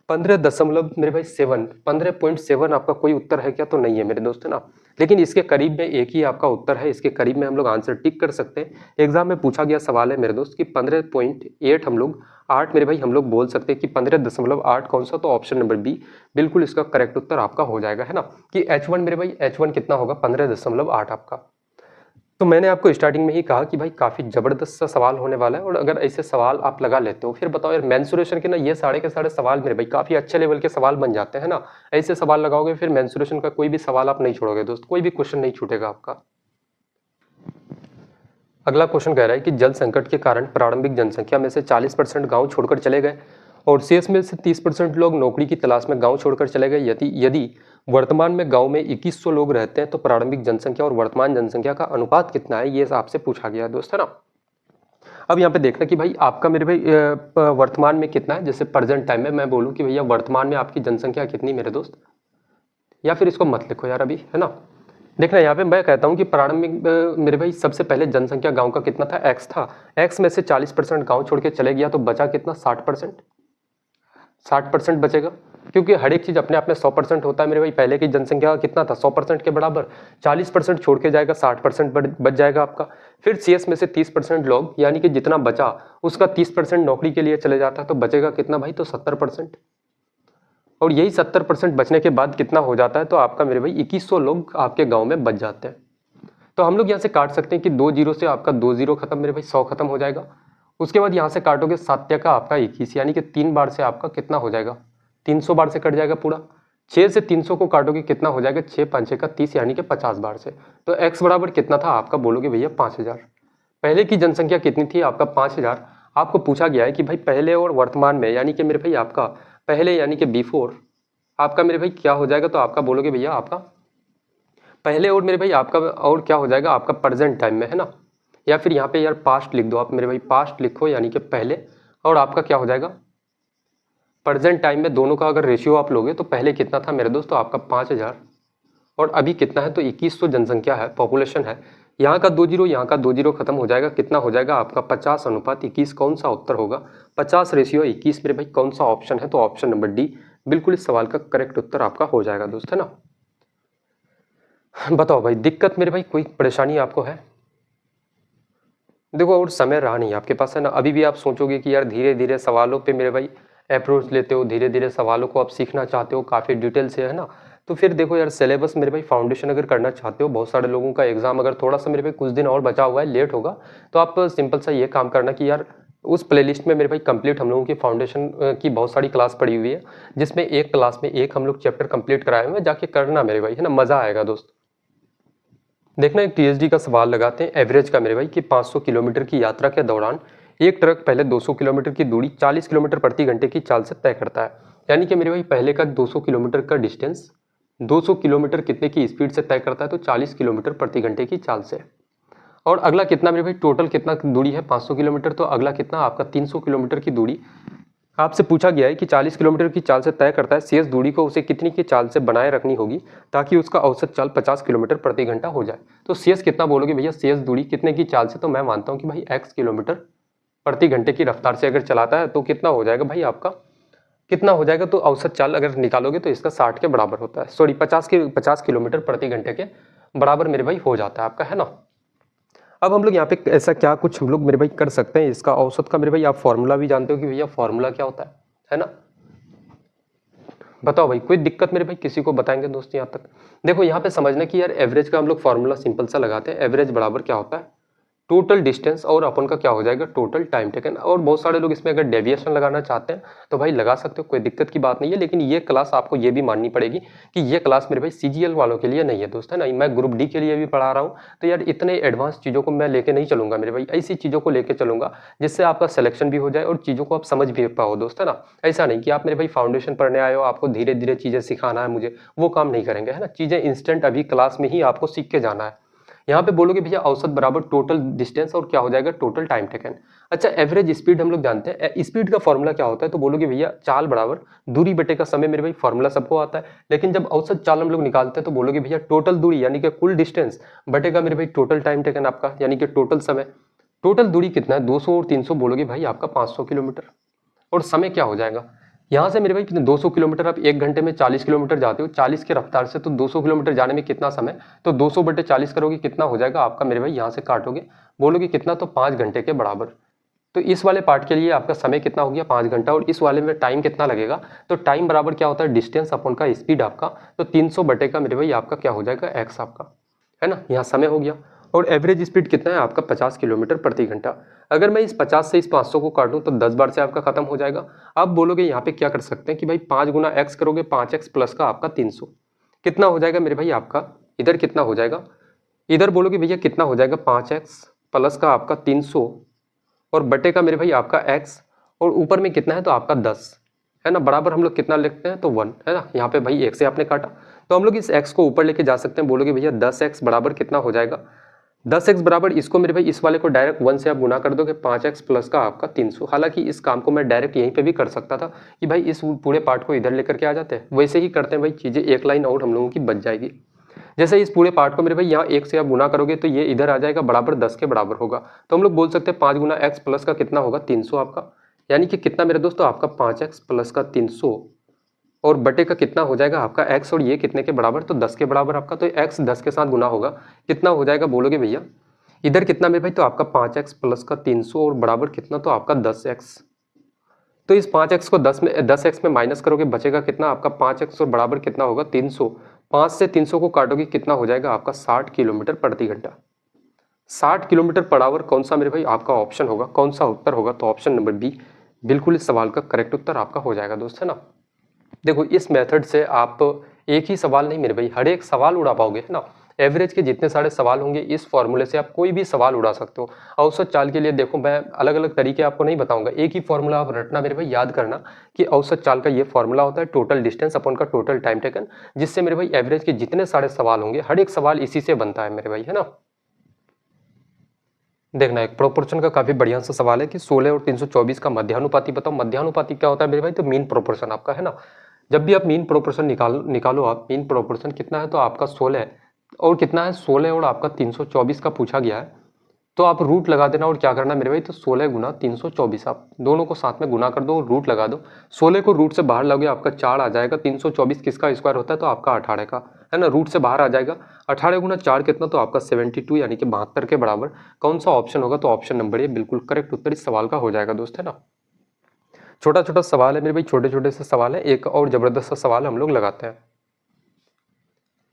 S1: 15 मेरे भाई 7, 15.7 आपका कोई उत्तर है क्या, तो नहीं है मेरे दोस्त, है ना, लेकिन इसके करीब में एक ही आपका उत्तर है, इसके करीब में हम लोग आंसर टिक कर सकते हैं। एग्जाम में पूछा गया सवाल है मेरे दोस्त कि 15.8 हम लोग 8 मेरे भाई हम लोग बोल सकते हैं कि 15.8 कौन सा, तो ऑप्शन नंबर बी बिल्कुल इसका करेक्ट उत्तर आपका हो जाएगा, है ना, कि H1 मेरे भाई H1 कितना होगा 15.8 आपका। तो मैंने आपको स्टार्टिंग में ही कहा कि भाई काफ़ी ज़बरदस्त सा सवाल होने वाला है, और अगर ऐसे सवाल आप लगा लेते हो, फिर बताओ यार मेंसुरेशन के ना ये सारे के सारे सवाल मेरे भाई काफ़ी अच्छे लेवल के सवाल बन जाते हैं ना, ऐसे सवाल लगाओगे फिर मेंसुरेशन का कोई भी सवाल आप नहीं छोड़ोगे दोस्त, कोई भी क्वेश्चन नहीं छूटेगा आपका। अगला क्वेश्चन कह रहा है कि जल संकट के कारण प्रारंभिक जनसंख्या में से 40% गाँव छोड़कर चले गए और शेष में से 30% लोग नौकरी की तलाश में गाँव छोड़कर चले गए, यदि यदि वर्तमान में गांव में 2100 लोग रहते हैं तो प्रारंभिक जनसंख्या और वर्तमान जनसंख्या का अनुपात कितना है, ये आपसे पूछा गया दोस्त, है ना। अब यहाँ पे देखना कि भाई आपका मेरे भाई वर्तमान में कितना है, जैसे प्रेजेंट टाइम में मैं बोलूँ कि भैया वर्तमान में आपकी जनसंख्या कितनी मेरे दोस्त, या फिर इसको मत लिखो यार अभी, है ना। देखना यहाँ पे मैं कहता हूँ कि प्रारंभिक मेरे भाई सबसे पहले जनसंख्या गाँव का कितना था, एक्स था, एक्स में से 40% गाँव छोड़ के चले गया तो बचा कितना 60%, 60% बचेगा, क्योंकि हर एक चीज अपने आप में 100% होता है मेरे भाई, पहले की जनसंख्या कितना था 100% के बराबर, 40% छोड़ के जाएगा 60% बच जाएगा आपका। फिर सीएस में से 30% लोग यानी कि जितना बचा उसका 30% नौकरी के लिए चले जाता है, तो बचेगा कितना भाई, तो 70%, और यही 70% बचने के बाद कितना हो जाता है, तो आपका मेरे भाई 2100 लोग आपके गाँव में बच जाते हैं। तो हम लोग यहाँ से काट सकते हैं कि 2 जीरो से आपका 2 जीरो खत्म मेरे भाई 100 खत्म हो जाएगा, उसके बाद यहाँ से काटोगे 7 का आपका 21 यानी कि 3 बार से आपका कितना हो जाएगा 300 बार से कट जाएगा पूरा, 6 से 300 को काटोगे कितना हो जाएगा 6 5 का 30 यानी कि 50 बार से, तो x बराबर कितना था आपका, बोलोगे भैया 5000। पहले की जनसंख्या कितनी थी आपका 5000, आपको पूछा गया है कि भाई पहले और वर्तमान में यानी कि मेरे भाई आपका पहले यानी कि बिफोर आपका मेरे भाई क्या हो जाएगा, तो आपका बोलोगे भैया आपका पहले और मेरे भाई आपका और क्या हो जाएगा आपका प्रेजेंट टाइम में, है ना, या फिर यहाँ पे यार पास्ट लिख दो आप मेरे भाई, पास्ट लिखो यानी कि पहले, और आपका क्या हो जाएगा प्रेजेंट टाइम में, दोनों का अगर रेशियो आप लोगे तो पहले कितना था मेरे दोस्त, तो आपका 5000 और अभी कितना है, तो 2100 जनसंख्या है, पॉपुलेशन है, यहाँ का 2 जीरो यहाँ का 2 जीरो खत्म हो जाएगा, कितना हो जाएगा आपका 50:21, कौन सा उत्तर होगा 50:21 मेरे भाई, कौन सा ऑप्शन है, तो ऑप्शन नंबर डी बिल्कुल इस सवाल का करेक्ट उत्तर आपका हो जाएगा दोस्त, है ना। बताओ भाई दिक्कत मेरे भाई कोई परेशानी आपको है, देखो और समय रहा नहीं आपके पास, है ना, अभी भी आप सोचोगे कि यार धीरे धीरे सवालों पे मेरे भाई अप्रोच लेते हो, धीरे धीरे सवालों को आप सीखना चाहते हो काफ़ी डिटेल से, है ना, तो फिर देखो यार सिलेबस मेरे भाई फाउंडेशन अगर करना चाहते हो, बहुत सारे लोगों का एग्जाम अगर थोड़ा सा मेरे भाई कुछ दिन और बचा हुआ है, लेट होगा, तो आप सिंपल सा ये काम करना कि यार उस प्लेलिस्ट में मेरे भाई कंप्लीट हम लोगों की फाउंडेशन की बहुत सारी क्लास पड़ी हुई है, जिसमें एक क्लास में एक हम लोग चैप्टर कंप्लीट कराए हुए हैं, जाके करना मेरे भाई, है ना, मजा आएगा दोस्त। देखना एक टीएसडी का सवाल लगाते हैं एवरेज का मेरे भाई कि 500 किलोमीटर की यात्रा के दौरान एक ट्रक पहले 200 किलोमीटर की दूरी 40 किलोमीटर प्रति घंटे की चाल से तय करता है। यानी कि मेरे भाई पहले का 200 किलोमीटर का डिस्टेंस 200 किलोमीटर कितने की स्पीड से तय करता है, तो 40 किलोमीटर प्रति घंटे की चाल से। और अगला कितना मेरे भाई, टोटल कितना दूरी है 500 किलोमीटर, तो अगला कितना आपका 300 किलोमीटर की दूरी आपसे पूछा गया है कि 40 किलोमीटर की चाल से तय करता है, शेष दूरी को उसे कितनी की चाल से बनाए रखनी होगी ताकि उसका औसत चाल 50 किलोमीटर प्रति घंटा हो जाए। तो शेष कितना बोलोगे भैया, शेष दूरी कितने की चाल से, तो मैं मानता हूँ कि भाई x किलोमीटर प्रति घंटे की रफ्तार से अगर चलाता है तो कितना हो जाएगा भाई आपका, कितना हो जाएगा, तो औसत चाल अगर निकालोगे तो इसका 60 के बराबर होता है, सॉरी 50 किलोमीटर प्रति घंटे के बराबर मेरे भाई हो जाता है आपका, है ना। अब हम लोग यहाँ पे ऐसा क्या कुछ हम लोग मेरे भाई कर सकते हैं, इसका औसत का मेरे भाई आप फॉर्मूला भी जानते हो कि भैया फॉर्मूला क्या होता है ना। बताओ भाई, कोई दिक्कत मेरे भाई किसी को बताएंगे दोस्त यहाँ तक। देखो यहाँ पे समझना कि यार एवरेज का हम लोग फॉर्मूला सिंपल सा लगाते हैं, एवरेज बराबर क्या होता है, टोटल डिस्टेंस और अपन का क्या हो जाएगा, टोटल टाइम टेकन। और बहुत सारे लोग इसमें अगर डेविएशन लगाना चाहते हैं तो भाई लगा सकते हो, कोई दिक्कत की बात नहीं है। लेकिन ये क्लास आपको ये भी माननी पड़ेगी कि ये क्लास मेरे भाई सीजीएल वालों के लिए नहीं है दोस्त, है ना। मैं ग्रुप डी के लिए भी पढ़ा रहा हूँ, तो यार इतने एडवांस चीज़ों को मैं लेके नहीं चलूंगा मेरे भाई, ऐसी चीज़ों को लेके चलूंगा जिससे आपका सिलेक्शन भी हो जाए और चीज़ों को आप समझ भी पाओ दोस्त, है ना। ऐसा नहीं कि आप मेरे भाई फाउंडेशन पढ़ने आए हो, आपको धीरे धीरे चीज़ें सिखाना है मुझे, वो काम नहीं करेंगे, है ना। चीज़ें इंस्टेंट अभी क्लास में ही आपको सीख के जाना है। यहाँ पे बोलोगे भैया औसत बराबर टोटल डिस्टेंस और क्या हो जाएगा, टोटल टाइम टेकन। अच्छा एवरेज स्पीड हम लोग जानते हैं, स्पीड का फॉर्मूला क्या होता है, तो बोलोगे भैया चाल बराबर दूरी बटे का समय, मेरे भाई फॉर्मूला सबको आता है। लेकिन जब औसत चाल हम लोग निकालते हैं तो बोलोगे भैया टोटल दूरी यानी कि कुल डिस्टेंस बटेगा मेरे भाई टोटल टाइम टेकन आपका, यानी कि टोटल समय। टोटल दूरी कितना है 200 और 300, बोलोगे भाई आपका 500 किलोमीटर। और समय क्या हो जाएगा, यहाँ से मेरे भाई कितने 200 किलोमीटर, आप एक घंटे में 40 किलोमीटर जाते हो 40 की रफ्तार से, तो 200 किलोमीटर जाने में कितना समय, तो 200 बटे 40 करोगे कितना हो जाएगा आपका मेरे भाई, यहाँ से काटोगे बोलोगे कितना, तो 5 घंटे के बराबर। तो इस वाले पार्ट के लिए आपका समय कितना हो गया 5 घंटा, और इस वाले में टाइम कितना लगेगा, तो टाइम बराबर क्या होता है डिस्टेंस अपन का स्पीड आपका, तो 300 बटे का मेरे भाई आपका क्या हो जाएगा एक्स आपका, है ना। यहाँ समय हो गया। और एवरेज स्पीड कितना है आपका 50 किलोमीटर प्रति घंटा। अगर मैं इस 50 से इस 500 को काटूं तो 10 बार से आपका खत्म हो जाएगा। अब बोलोगे यहाँ पे क्या कर सकते हैं कि भाई 5 गुना एक्स करोगे, 5x प्लस का आपका 300 कितना हो जाएगा मेरे भाई आपका, इधर कितना हो जाएगा, इधर बोलोगे भैया कितना हो जाएगा 5x प्लस का आपका 300 और बटे का मेरे भाई आपका x, और ऊपर में कितना है तो आपका 10, है ना, बराबर हम लोग कितना लिखते हैं तो 1, है ना। यहाँ पे भाई 1 से आपने काटा तो हम लोग इस x को ऊपर लेके जा सकते हैं, बोलोगे भैया 10x बराबर कितना हो जाएगा, 10x बराबर इसको मेरे भाई इस वाले को डायरेक्ट 1 से आप गुना कर दोगे 5x प्लस का आपका 300। हालांकि इस काम को मैं डायरेक्ट यहीं पे भी कर सकता था कि भाई इस पूरे पार्ट को इधर लेकर के आ जाते हैं, वैसे ही करते हैं भाई, चीज़ें एक लाइन और हम लोगों की बच जाएगी। जैसे इस पूरे पार्ट को मेरे भाई यहाँ 1 से आप गुना करोगे तो ये इधर आ जाएगा बराबर 10 के बराबर होगा, तो हम लोग बोल सकते हैं 5 गुना x प्लस का कितना होगा 300 आपका, यानी कि कितना मेरे दोस्तों आपका 5x प्लस का 300 और बटे का कितना हो जाएगा आपका x, और ये कितने के बराबर, तो 10 के बराबर आपका, तो x 10 के साथ गुना होगा कितना हो जाएगा बोलोगे भैया, इधर कितना मेरे भाई तो आपका 5x प्लस का 300 और बराबर कितना तो आपका 10x। तो इस 5x को 10x में माइनस करोगे बचेगा कितना आपका 5x और बराबर कितना होगा 300। 5 से 300 को काटोगे कितना हो जाएगा आपका 60 किलोमीटर प्रति घंटा। 60 किलोमीटर पर आवर कौन सा मेरे भाई आपका ऑप्शन होगा, कौन सा उत्तर होगा, तो ऑप्शन नंबर बी बिल्कुल इस सवाल का करेक्ट उत्तर आपका हो जाएगा दोस्त, है ना। देखो इस मेथड से आप एक ही सवाल नहीं मेरे भाई हर एक सवाल उड़ा पाओगे, है ना। एवरेज के जितने सारे सवाल होंगे इस फॉर्मूले से आप कोई भी सवाल उड़ा सकते हो। औसत चाल के लिए देखो मैं अलग अलग तरीके आपको नहीं बताऊंगा, एक ही फॉर्मूला आप रटना मेरे भाई, याद करना कि औसत चाल का ये फॉर्मूला होता है टोटल डिस्टेंस अपन का टोटल टाइम टेकन, जिससे मेरे भाई एवरेज के जितने सारे सवाल होंगे हर एक सवाल इसी से बनता है मेरे भाई, है ना। देखना एक प्रोपोर्शन का काफी बढ़िया सा सवाल है कि 16 और 324 का मध्यानुपाती बताओ। मध्यानुपाती क्या होता है मेरे भाई, तो मीन प्रोपोर्शन आपका, है ना। जब भी आप मीन प्रोपोर्शन निकालो आप मीन प्रोपोर्शन कितना है तो आपका 16 और कितना है 16 और आपका 324 का पूछा गया है, तो आप रूट लगा देना और क्या करना मेरे भाई, तो 16 गुना 324 आप दोनों को साथ में गुना कर दो और रूट लगा दो। 16 को रूट से बाहर लोगे आपका 4 आ जाएगा, 324 किसका स्क्वायर होता है तो आपका 18 का, है ना, रूट से बाहर आ जाएगा। 18 गुना 4 कितना तो आपका 72 यानी कि 72 के बराबर। कौन सा ऑप्शन होगा, तो ऑप्शन नंबर ये बिल्कुल करेक्ट उत्तर इस सवाल का हो जाएगा दोस्त, है ना। छोटा छोटा सवाल है मेरे भाई, छोटे छोटे से सवाल है, एक और जबरदस्त सा सवाल हम लोग लगाते हैं।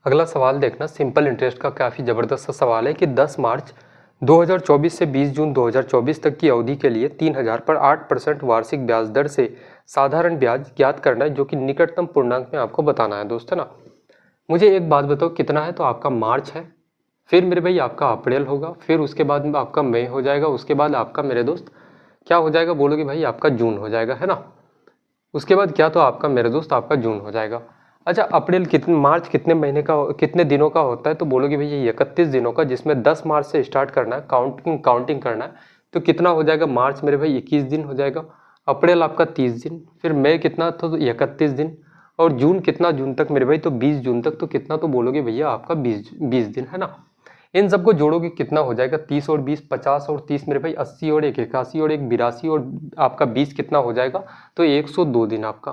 S1: अगला सवाल देखना सिंपल इंटरेस्ट का काफी जबरदस्त सा सवाल है कि 10 मार्च 2024 से 20 जून 2024 तक की अवधि के लिए 3000 पर 8% वार्षिक ब्याज दर से साधारण ब्याज ज्ञात करना है, जो कि निकटतम पूर्णांक में आपको बताना है दोस्त, है ना। मुझे एक बात बताओ कितना है, तो आपका मार्च है, फिर मेरे भाई आपका अप्रैल होगा, फिर उसके बाद में आपका मई हो जाएगा, उसके बाद आपका मेरे दोस्त क्या हो जाएगा, बोलोगे भाई आपका जून हो जाएगा, है ना। उसके बाद क्या, तो आपका मेरे दोस्त आपका जून हो जाएगा। अच्छा, अप्रैल कितने, मार्च कितने महीने का, कितने दिनों का होता है, तो बोलोगे भैया 31 दिनों का, जिसमें 10 मार्च से स्टार्ट करना है, काउंटिंग करना है। तो कितना हो जाएगा, मार्च मेरे भाई 21 दिन हो जाएगा, अप्रैल आपका 30 दिन, फिर मई कितना था, तो 31 दिन, और जून कितना, जून तक मेरे भाई तो 20 जून तक, तो कितना, तो बोलोगे भैया आपका 20 दिन, है ना। इन सबको जोड़ोगे कितना हो जाएगा, 30 और 20 50 और 30 मेरे भाई 80 और 1 81 और 1 82 और आपका 20 कितना हो जाएगा, तो 102 दिन आपका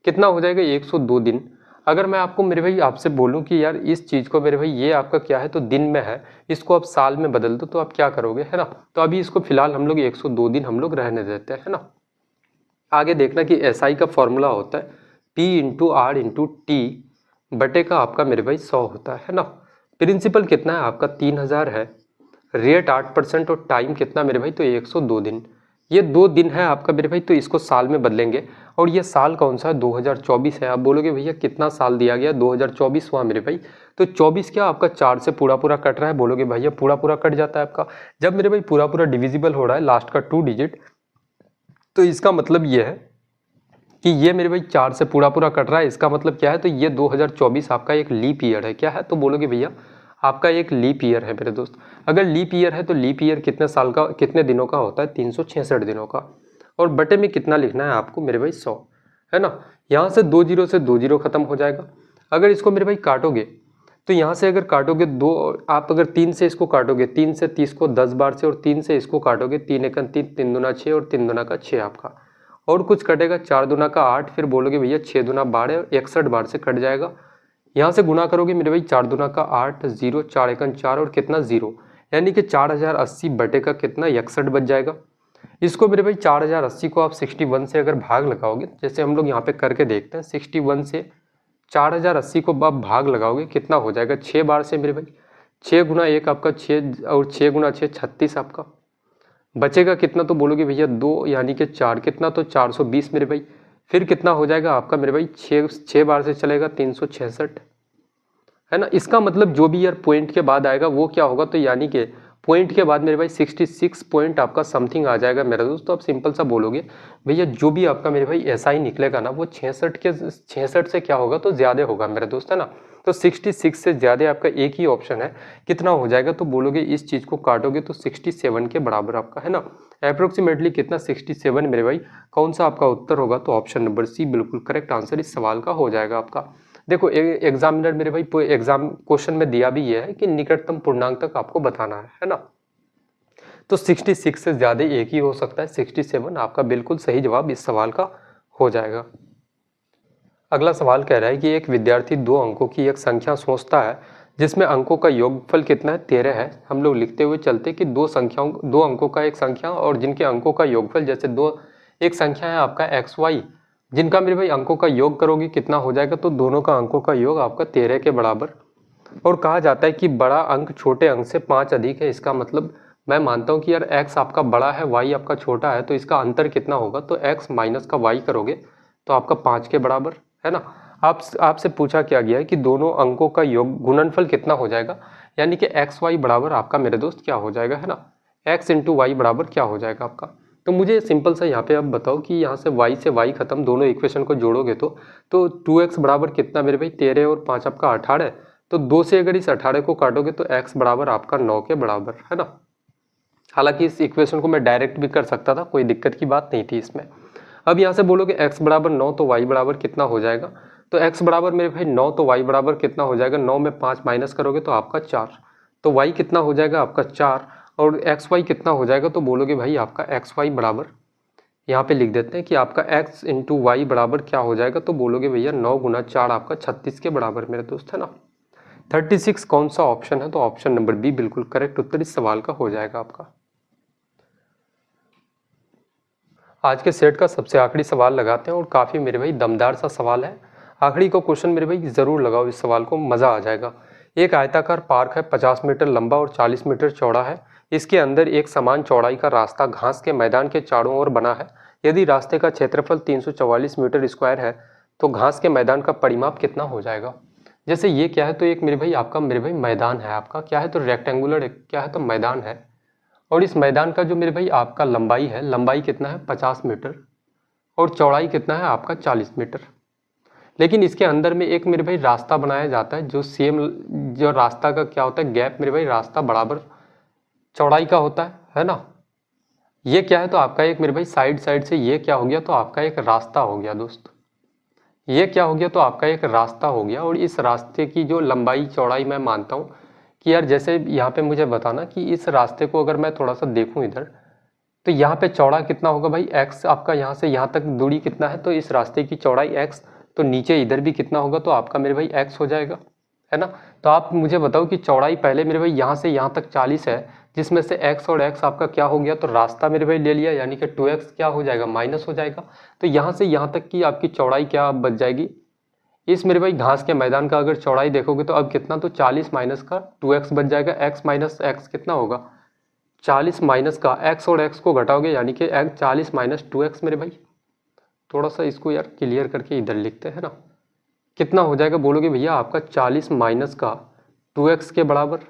S1: कितना हो जाएगा, 102 दिन। अगर मैं आपको मेरे भाई आपसे बोलूं कि यार इस चीज़ को मेरे भाई ये आपका क्या है, तो दिन में है, इसको आप साल में बदल दो, तो आप क्या करोगे, है ना। तो अभी इसको फिलहाल हम लोग 102 दिन हम लोग रहने देते हैं, है ना। आगे देखना कि एसआई का फॉर्मूला होता है P/R/T बटे का आपका मेरे भाई 100 होता है ना। प्रिंसिपल कितना है आपका 3000 है, रेट 8% और टाइम कितना मेरे भाई, तो 102 दिन। ये 2 दिन है आपका मेरे भाई, तो इसको साल में बदलेंगे, और ये साल कौन सा है, 2024 है। आप बोलोगे भैया कितना साल दिया गया, 2024 हुआ मेरे भाई, तो 24 क्या आपका 4 से पूरा पूरा कट रहा है, बोलोगे भैया पूरा पूरा कट जाता है आपका। जब मेरे भाई पूरा पूरा डिविजिबल हो रहा है लास्ट का 2 डिजिट, तो इसका मतलब ये है कि ये मेरे भाई 4 से पूरा पूरा कट रहा है, इसका मतलब क्या है, तो ये 2024 आपका एक लीप ईयर है। क्या है, तो बोलोगे भैया आपका एक लीप ईयर है मेरे दोस्त। अगर लीप ईयर है तो लीप ईयर कितने साल का, कितने दिनों का होता है, 366 दिनों का। और बटे में कितना लिखना है आपको मेरे भाई, 100, है ना। यहाँ से 2 जीरो से 2 जीरो खत्म हो जाएगा। अगर इसको मेरे भाई काटोगे, तो यहाँ से अगर काटोगे दो, आप अगर 3 से इसको काटोगे, 3 से 30 को 10 बार से, और 3 से इसको काटोगे, 3 एकन 3, 3 दूना 6 और 3 दूना का 6 आपका, और कुछ कटेगा, 4 दूना का 8, फिर बोलोगे भैया 6 दूना 12, 61 बार से कट जाएगा। यहाँ से गुना करोगे मेरे भाई, 4 दूना का 8, 0, 4 एकन 4 और कितना 0, यानी कि 4080 बटे का कितना 61 बच जाएगा। इसको मेरे भाई 4080 को आप 61 से अगर भाग लगाओगे, जैसे हम लोग यहाँ पे करके देखते हैं, 61 से 4080 को आप भाग लगाओगे, कितना हो जाएगा 6 बार से मेरे भाई, 6 गुना 1 आपका 6, और 6 गुना 6 36 आपका, बचेगा कितना, तो बोलोगे भैया 2 यानी कि 4, कितना, तो 420 मेरे भाई। फिर कितना हो जाएगा आपका मेरे भाई, 6 बार से चलेगा 366, है ना। इसका मतलब जो भी यार पॉइंट के बाद आएगा वो क्या होगा, तो यानी कि पॉइंट के बाद मेरे भाई 66 पॉइंट आपका समथिंग आ जाएगा मेरा दोस्त। तो आप सिंपल सा बोलोगे भैया जो भी आपका मेरे भाई एसआई निकलेगा ना, वो 66 से क्या होगा, तो ज्यादा होगा मेरे दोस्त, है ना। तो 66 से ज्यादा आपका एक ही ऑप्शन है, कितना हो जाएगा, तो बोलोगे इस चीज को काटोगे तो 67 के बराबर आपका, है ना। अप्रोक्सीमेटली कितना, 67 मेरे भाई। कौन सा आपका उत्तर होगा, तो ऑप्शन नंबर सी बिल्कुल करेक्ट आंसर इस सवाल का हो जाएगा आपका। देखो एग्जामिनर मेरे भाई एग्जाम क्वेश्चन में दिया भी ये है कि निकटतम पूर्णांक तक आपको बताना है ना। तो 66 से ज्यादा एक ही हो सकता है, 67 आपका बिल्कुल सही जवाब इस सवाल का हो जाएगा। अगला सवाल कह रहा है कि एक विद्यार्थी 2 अंकों की एक संख्या सोचता है जिसमें अंकों का योगफल कितना है, 13 है। हम लोग लिखते हुए चलते कि 2 अंकों का एक संख्या और जिनके अंकों का योगफल, जैसे एक संख्या है आपका XY, जिनका मेरे भाई अंकों का योग करोगे कितना हो जाएगा, तो दोनों का अंकों का योग आपका 13 के बराबर। और कहा जाता है कि बड़ा अंक छोटे अंक से 5 अधिक है। इसका मतलब मैं मानता हूं कि यार x आपका बड़ा है, y आपका छोटा है, तो इसका अंतर कितना होगा, तो x माइनस का y करोगे तो आपका 5 के बराबर, है ना। आपसे पूछा क्या गया है कि दोनों अंकों का योग गुणनफल कितना हो जाएगा, यानी कि XY बराबर आपका मेरे दोस्त क्या हो जाएगा, है ना। x इंटू वाई बराबर क्या हो जाएगा आपका। तो मुझे सिंपल सा यहाँ पे अब बताओ कि यहाँ से y खत्म, दोनों इक्वेशन को जोड़ोगे तो 2x बराबर कितना मेरे भाई, 13 और 5 आपका 18, तो 2 से अगर इस 18 को काटोगे तो x बराबर आपका 9 के बराबर, है ना। हालांकि इस इक्वेशन को मैं डायरेक्ट भी कर सकता था, कोई दिक्कत की बात नहीं थी इसमें। अब यहाँ से बोलोगे x बराबर 9 तो y बराबर कितना हो जाएगा, तो x बराबर मेरे भाई 9 तो y बराबर कितना हो जाएगा, 9 में 5 माइनस करोगे तो आपका 4, तो y कितना हो जाएगा आपका 4, और xy कितना हो जाएगा, तो बोलोगे भाई आपका xy बराबर, यहाँ पे लिख देते हैं कि आपका x इंटू वाई बराबर क्या हो जाएगा, तो बोलोगे भैया 9 गुना 4 आपका 36 के बराबर मेरे दोस्त, है ना। 36 कौन सा ऑप्शन है, तो ऑप्शन नंबर बी बिल्कुल करेक्ट उत्तर इस सवाल का हो जाएगा आपका। आज के सेट का सबसे आखिरी सवाल लगाते हैं, और काफ़ी मेरे भाई दमदार सा सवाल है। आखिरी का क्वेश्चन मेरे भाई ज़रूर लगाओ, इस सवाल को मज़ा आ जाएगा। एक आयताकार पार्क है, 50 मीटर लंबा और 40 मीटर चौड़ा है। इसके अंदर एक समान चौड़ाई का रास्ता घास के मैदान के चारों ओर बना है। यदि रास्ते का क्षेत्रफल 344 मीटर स्क्वायर है तो घास के मैदान का परिमाप कितना हो जाएगा। जैसे ये क्या है, तो एक मेरे भाई आपका मेरे भाई मैदान है, आपका क्या है तो रेक्टेंगुलर क्या है तो मैदान है। और इस मैदान का जो मेरे भाई आपका लंबाई है, लंबाई कितना है 50 मीटर और चौड़ाई कितना है आपका 40 मीटर। लेकिन इसके अंदर में एक मेरे भाई रास्ता बनाया जाता है जो सेम, जो रास्ता का क्या होता है गैप मेरे भाई रास्ता बराबर चौड़ाई का होता है ना। ये क्या है तो आपका एक मेरे भाई साइड साइड से ये क्या हो गया तो आपका एक रास्ता हो गया दोस्त। ये क्या हो गया तो आपका एक रास्ता हो गया। और इस रास्ते की जो लंबाई चौड़ाई मैं मानता हूँ कि यार जैसे यहाँ पे मुझे बताना कि इस रास्ते को अगर मैं थोड़ा सा देखूँ इधर, तो यहाँ पे चौड़ा कितना होगा भाई x, आपका यहाँ से यहाँ तक दूरी कितना है तो इस रास्ते की चौड़ाई x, तो नीचे इधर भी कितना होगा तो आपका मेरे भाई x हो जाएगा, है ना। तो आप मुझे बताओ कि चौड़ाई पहले मेरे भाई यहाँ से यहाँ तक 40 है, जिसमें से x और x आपका क्या हो गया तो रास्ता मेरे भाई ले लिया, यानी कि 2x क्या हो जाएगा माइनस हो जाएगा। तो यहाँ से यहाँ तक की आपकी चौड़ाई क्या बच जाएगी, इस मेरे भाई घास के मैदान का अगर चौड़ाई देखोगे तो अब कितना तो 40 माइनस का 2x बच जाएगा। x माइनस एक्स कितना होगा 40 माइनस का x और x को घटाओगे यानी कि 40 माइनस 2x मेरे भाई। थोड़ा सा इसको यार क्लियर करके इधर लिखते हैं ना, कितना हो जाएगा बोलोगे भैया आपका 40 माइनस का 2x के बराबर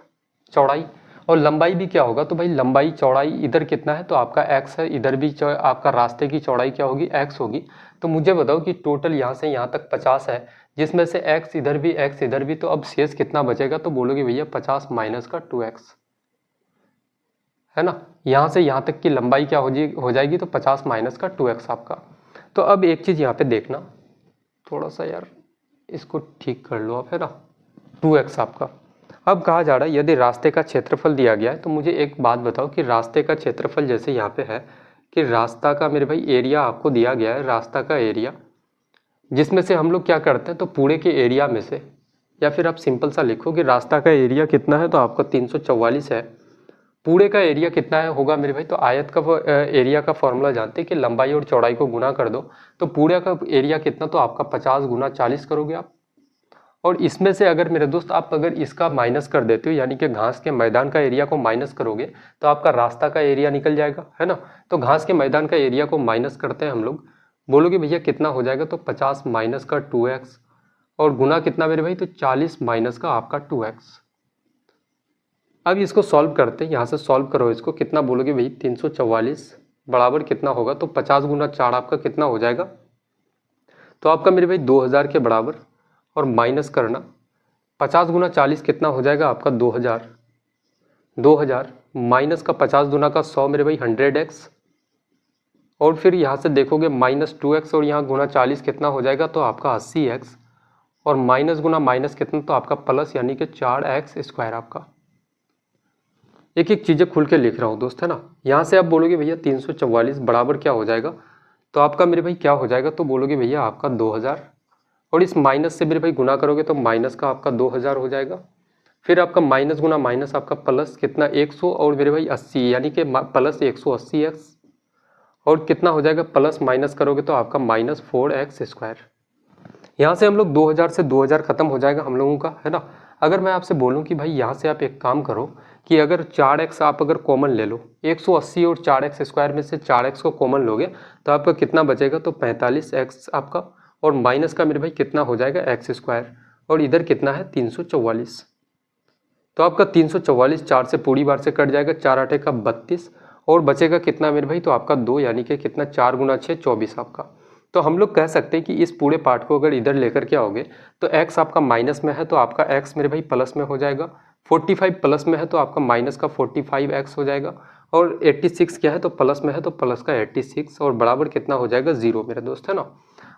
S1: चौड़ाई। और लंबाई भी क्या होगा तो भाई लंबाई चौड़ाई इधर कितना है तो आपका x है, इधर भी आपका रास्ते की चौड़ाई क्या होगी x होगी। तो मुझे बताओ कि टोटल यहाँ से यहाँ तक 50 है, जिसमें से x इधर भी x इधर भी, तो अब शेष कितना बचेगा तो बोलोगे भैया 50 माइनस का 2x, है ना। यहाँ से यहाँ तक की लंबाई क्या हो जाएगी तो 50 माइनस का 2x आपका। तो अब एक चीज़ यहाँ पे देखना, थोड़ा सा यार इसको ठीक कर लो आप, है ना। 2x आपका अब कहा जा रहा है यदि रास्ते का क्षेत्रफल दिया गया है, तो मुझे एक बात बताओ कि रास्ते का क्षेत्रफल जैसे यहाँ पे है कि रास्ता का मेरे भाई एरिया आपको दिया गया है, रास्ता का एरिया, जिसमें से हम लोग क्या करते हैं तो पूरे के एरिया में से, या फिर आप सिंपल सा लिखो कि रास्ता का एरिया कितना है तो आपका 344 है। पूरे का एरिया कितना है होगा मेरे भाई, तो आयत का एरिया का फॉर्मूला जानते हैं कि लंबाई और चौड़ाई को गुना कर दो, तो पूरे का एरिया कितना तो आपका 50 गुना 40 करोगे आप। और इसमें से अगर मेरे दोस्त आप अगर इसका माइनस कर देते हो, यानी कि घास के मैदान का एरिया को माइनस करोगे तो आपका रास्ता का एरिया निकल जाएगा, है ना। तो घास के मैदान का एरिया को माइनस करते हैं हम लोग, बोलोगे भैया कितना हो जाएगा तो 50 माइनस का 2x और गुना कितना मेरे भाई तो 40 माइनस का आपका 2x। अब इसको सॉल्व करते हैं, यहाँ से सॉल्व करो इसको, कितना बोलोगे भाई 344 बराबर कितना होगा तो 50 गुना 4 आपका कितना हो जाएगा तो आपका मेरे भाई 2000 के बराबर, और माइनस करना 50 गुना 40 कितना हो जाएगा आपका 2000, 2000 माइनस का 50 गुना का 100 मेरे भाई 100x, और फिर यहाँ से देखोगे माइनस 2x और यहाँ गुना 40 कितना हो जाएगा तो आपका 80x, और माइनस गुना माइनस कितना तो आपका प्लस यानी कि 4x स्क्वायर आपका। एक एक चीज़ें खुल के लिख रहा हूँ दोस्त, है ना। यहाँ से आप बोलोगे भैया 344 बराबर क्या हो जाएगा तो आपका मेरे भाई क्या हो जाएगा तो बोलोगे भैया आपका 2000, और इस माइनस से मेरे भाई गुना करोगे तो माइनस का आपका 2000 हो जाएगा। फिर आपका माइनस गुना माइनस आपका प्लस कितना 100 और मेरे भाई 80 यानी कि प्लस 180x, और कितना हो जाएगा प्लस माइनस करोगे तो आपका माइनस 4x स्क्वायर। यहाँ से हम लोग 2000 से 2000 खत्म हो जाएगा हम लोगों का, है ना। अगर मैं आपसे बोलूँ कि भाई यहाँ से आप एक काम करो कि अगर 4x आप अगर कॉमन ले लो, 180 और 4x स्क्वायर में से 4x को कॉमन लोगे तो आपका कितना बचेगा तो 45x आपका, और माइनस का मेरे भाई कितना हो जाएगा x स्क्वायर, और इधर कितना है 344, तो आपका 344 4 से पूरी बार से कट जाएगा, 4 8 का 32, और बचेगा कितना मेरे भाई तो आपका 2 यानी कि कितना 4 गुना 6 24 आपका। तो हम लोग कह सकते हैं कि इस पूरे पार्ट को अगर इधर लेकर के आओगे तो x आपका माइनस में है तो आपका x मेरे भाई प्लस में हो जाएगा, 45 प्लस में है तो आपका माइनस का 45x हो जाएगा, और 86 क्या है तो प्लस में है तो प्लस का 86, और बराबर कितना हो जाएगा 0 मेरे दोस्त, है ना।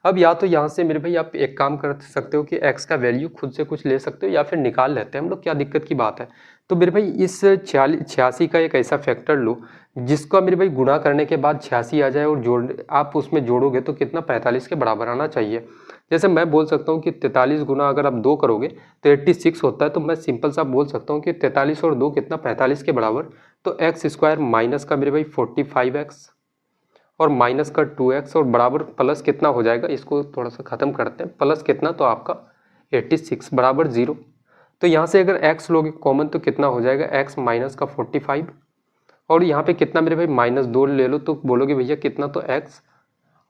S1: अब या तो यहाँ से मेरे भाई आप एक काम कर सकते हो कि x का वैल्यू खुद से कुछ ले सकते हो या फिर निकाल लेते हैं हम लोग, क्या दिक्कत की बात है। तो मेरे भाई इस 86 का एक ऐसा फैक्टर लो जिसका मेरे भाई गुणा करने के बाद 86 आ जाए, और आप उसमें जोड़ोगे तो कितना 45 के बराबर आना चाहिए। जैसे मैं बोल सकता हूँ कि 43 गुना अगर आप 2 करोगे तो 86 होता है, तो मैं सिंपल सा बोल सकता हूँ कि 43 और 2 कितना 45 के बराबर, तो एक्स स्क्वायर माइनस का मेरे भाई 45x और माइनस का 2x और बराबर प्लस कितना हो जाएगा, इसको थोड़ा सा ख़त्म करते हैं, प्लस कितना तो आपका 86 बराबर 0। तो यहाँ से अगर x लोगे कॉमन तो कितना हो जाएगा x माइनस का 45 और यहाँ पे कितना मेरे भाई -2 ले लो तो बोलोगे भैया कितना, तो x,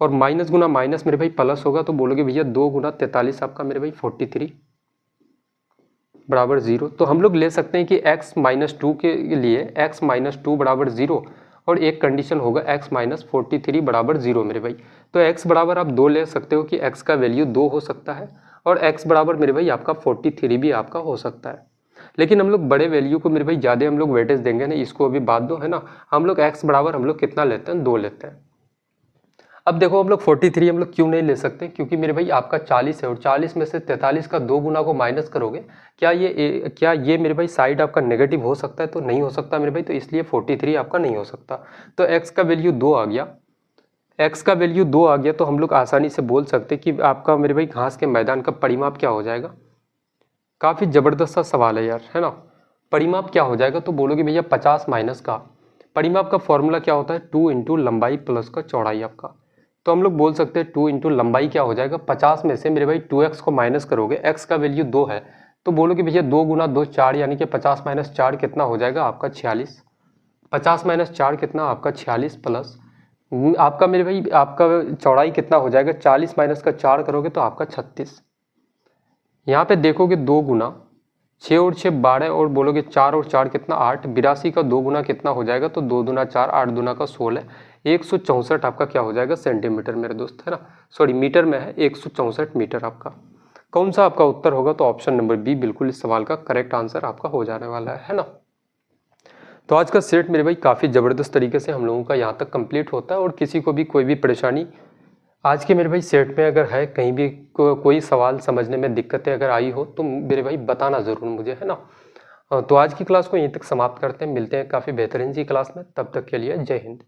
S1: और माइनस गुना माइनस मेरे भाई प्लस होगा तो बोलोगे भैया 2 गुना 43 आपका मेरे भाई 43 बराबर 0। तो हम लोग ले सकते हैं कि x-2 के लिए x-2 बराबर 0, और एक कंडीशन होगा x-43 बराबर 0 मेरे भाई। तो x बराबर आप 2 ले सकते हो कि x का वैल्यू 2 हो सकता है, और x बराबर मेरे भाई आपका 43 भी आपका हो सकता है। लेकिन हम लोग बड़े वैल्यू को मेरे भाई ज़्यादा हम लोग वेटेज देंगे ना, इसको अभी बात दो है ना। हम लोग x बराबर हम लोग कितना लेते हैं, 2 लेते हैं। अब देखो हम लोग 43 हम लोग क्यों नहीं ले सकते, क्योंकि मेरे भाई आपका 40 है, और 40 में से 43 का 2 गुना को माइनस करोगे, क्या ये मेरे भाई साइड आपका नेगेटिव हो सकता है, तो नहीं हो सकता मेरे भाई, तो इसलिए 43 आपका नहीं हो सकता। तो x का वैल्यू 2 आ गया, x का वैल्यू 2 आ गया, तो हम लोग आसानी से बोल सकते कि आपका मेरे भाई घास के मैदान का परिमाप क्या हो जाएगा। काफ़ी ज़बरदस्त सा सवाल है यार, है ना। परिमाप क्या हो जाएगा, तो बोलोगे भैया 50 माइनस का परिमाप का फॉर्मूला क्या होता है, 2 इंटू लंबाई प्लस का चौड़ाई आपका। तो हम लोग बोल सकते हैं 2 इंटू लंबाई क्या हो जाएगा, 50 में से मेरे भाई 2x को माइनस करोगे, x का वैल्यू 2 है, तो बोलोगे भैया 2 गुना 2 4, यानी कि 50 माइनस 4 कितना हो जाएगा आपका 46। 50 माइनस 4 कितना आपका 46, प्लस आपका मेरे भाई आपका चौड़ाई कितना हो जाएगा, 40 माइनस का 4 करोगे तो आपका 36। यहाँ पे देखोगे 2 गुना 6 और 6 12, और बोलोगे 4 और 4 कितना 8, 82 का 2 गुना कितना हो जाएगा, तो 2 दूना 4, 8 दूना का 16, 164 आपका क्या हो जाएगा सेंटीमीटर मेरे दोस्त, है ना। सॉरी मीटर में है, 164 मीटर आपका। कौन सा आपका उत्तर होगा, तो ऑप्शन नंबर बी बिल्कुल इस सवाल का करेक्ट आंसर आपका हो जाने वाला है ना। तो आज का सेट मेरे भाई काफ़ी ज़बरदस्त तरीके से हम लोगों का यहाँ तक कंप्लीट होता है, और किसी को भी कोई भी परेशानी आज के मेरे भाई सेट में अगर है, कहीं भी कोई सवाल समझने में दिक्कतें अगर आई हो, तो मेरे भाई बताना ज़रूर मुझे, है ना। तो आज की क्लास को यहीं तक समाप्त करते हैं, मिलते हैं काफ़ी बेहतरीन सी क्लास में, तब तक के लिए जय हिंद।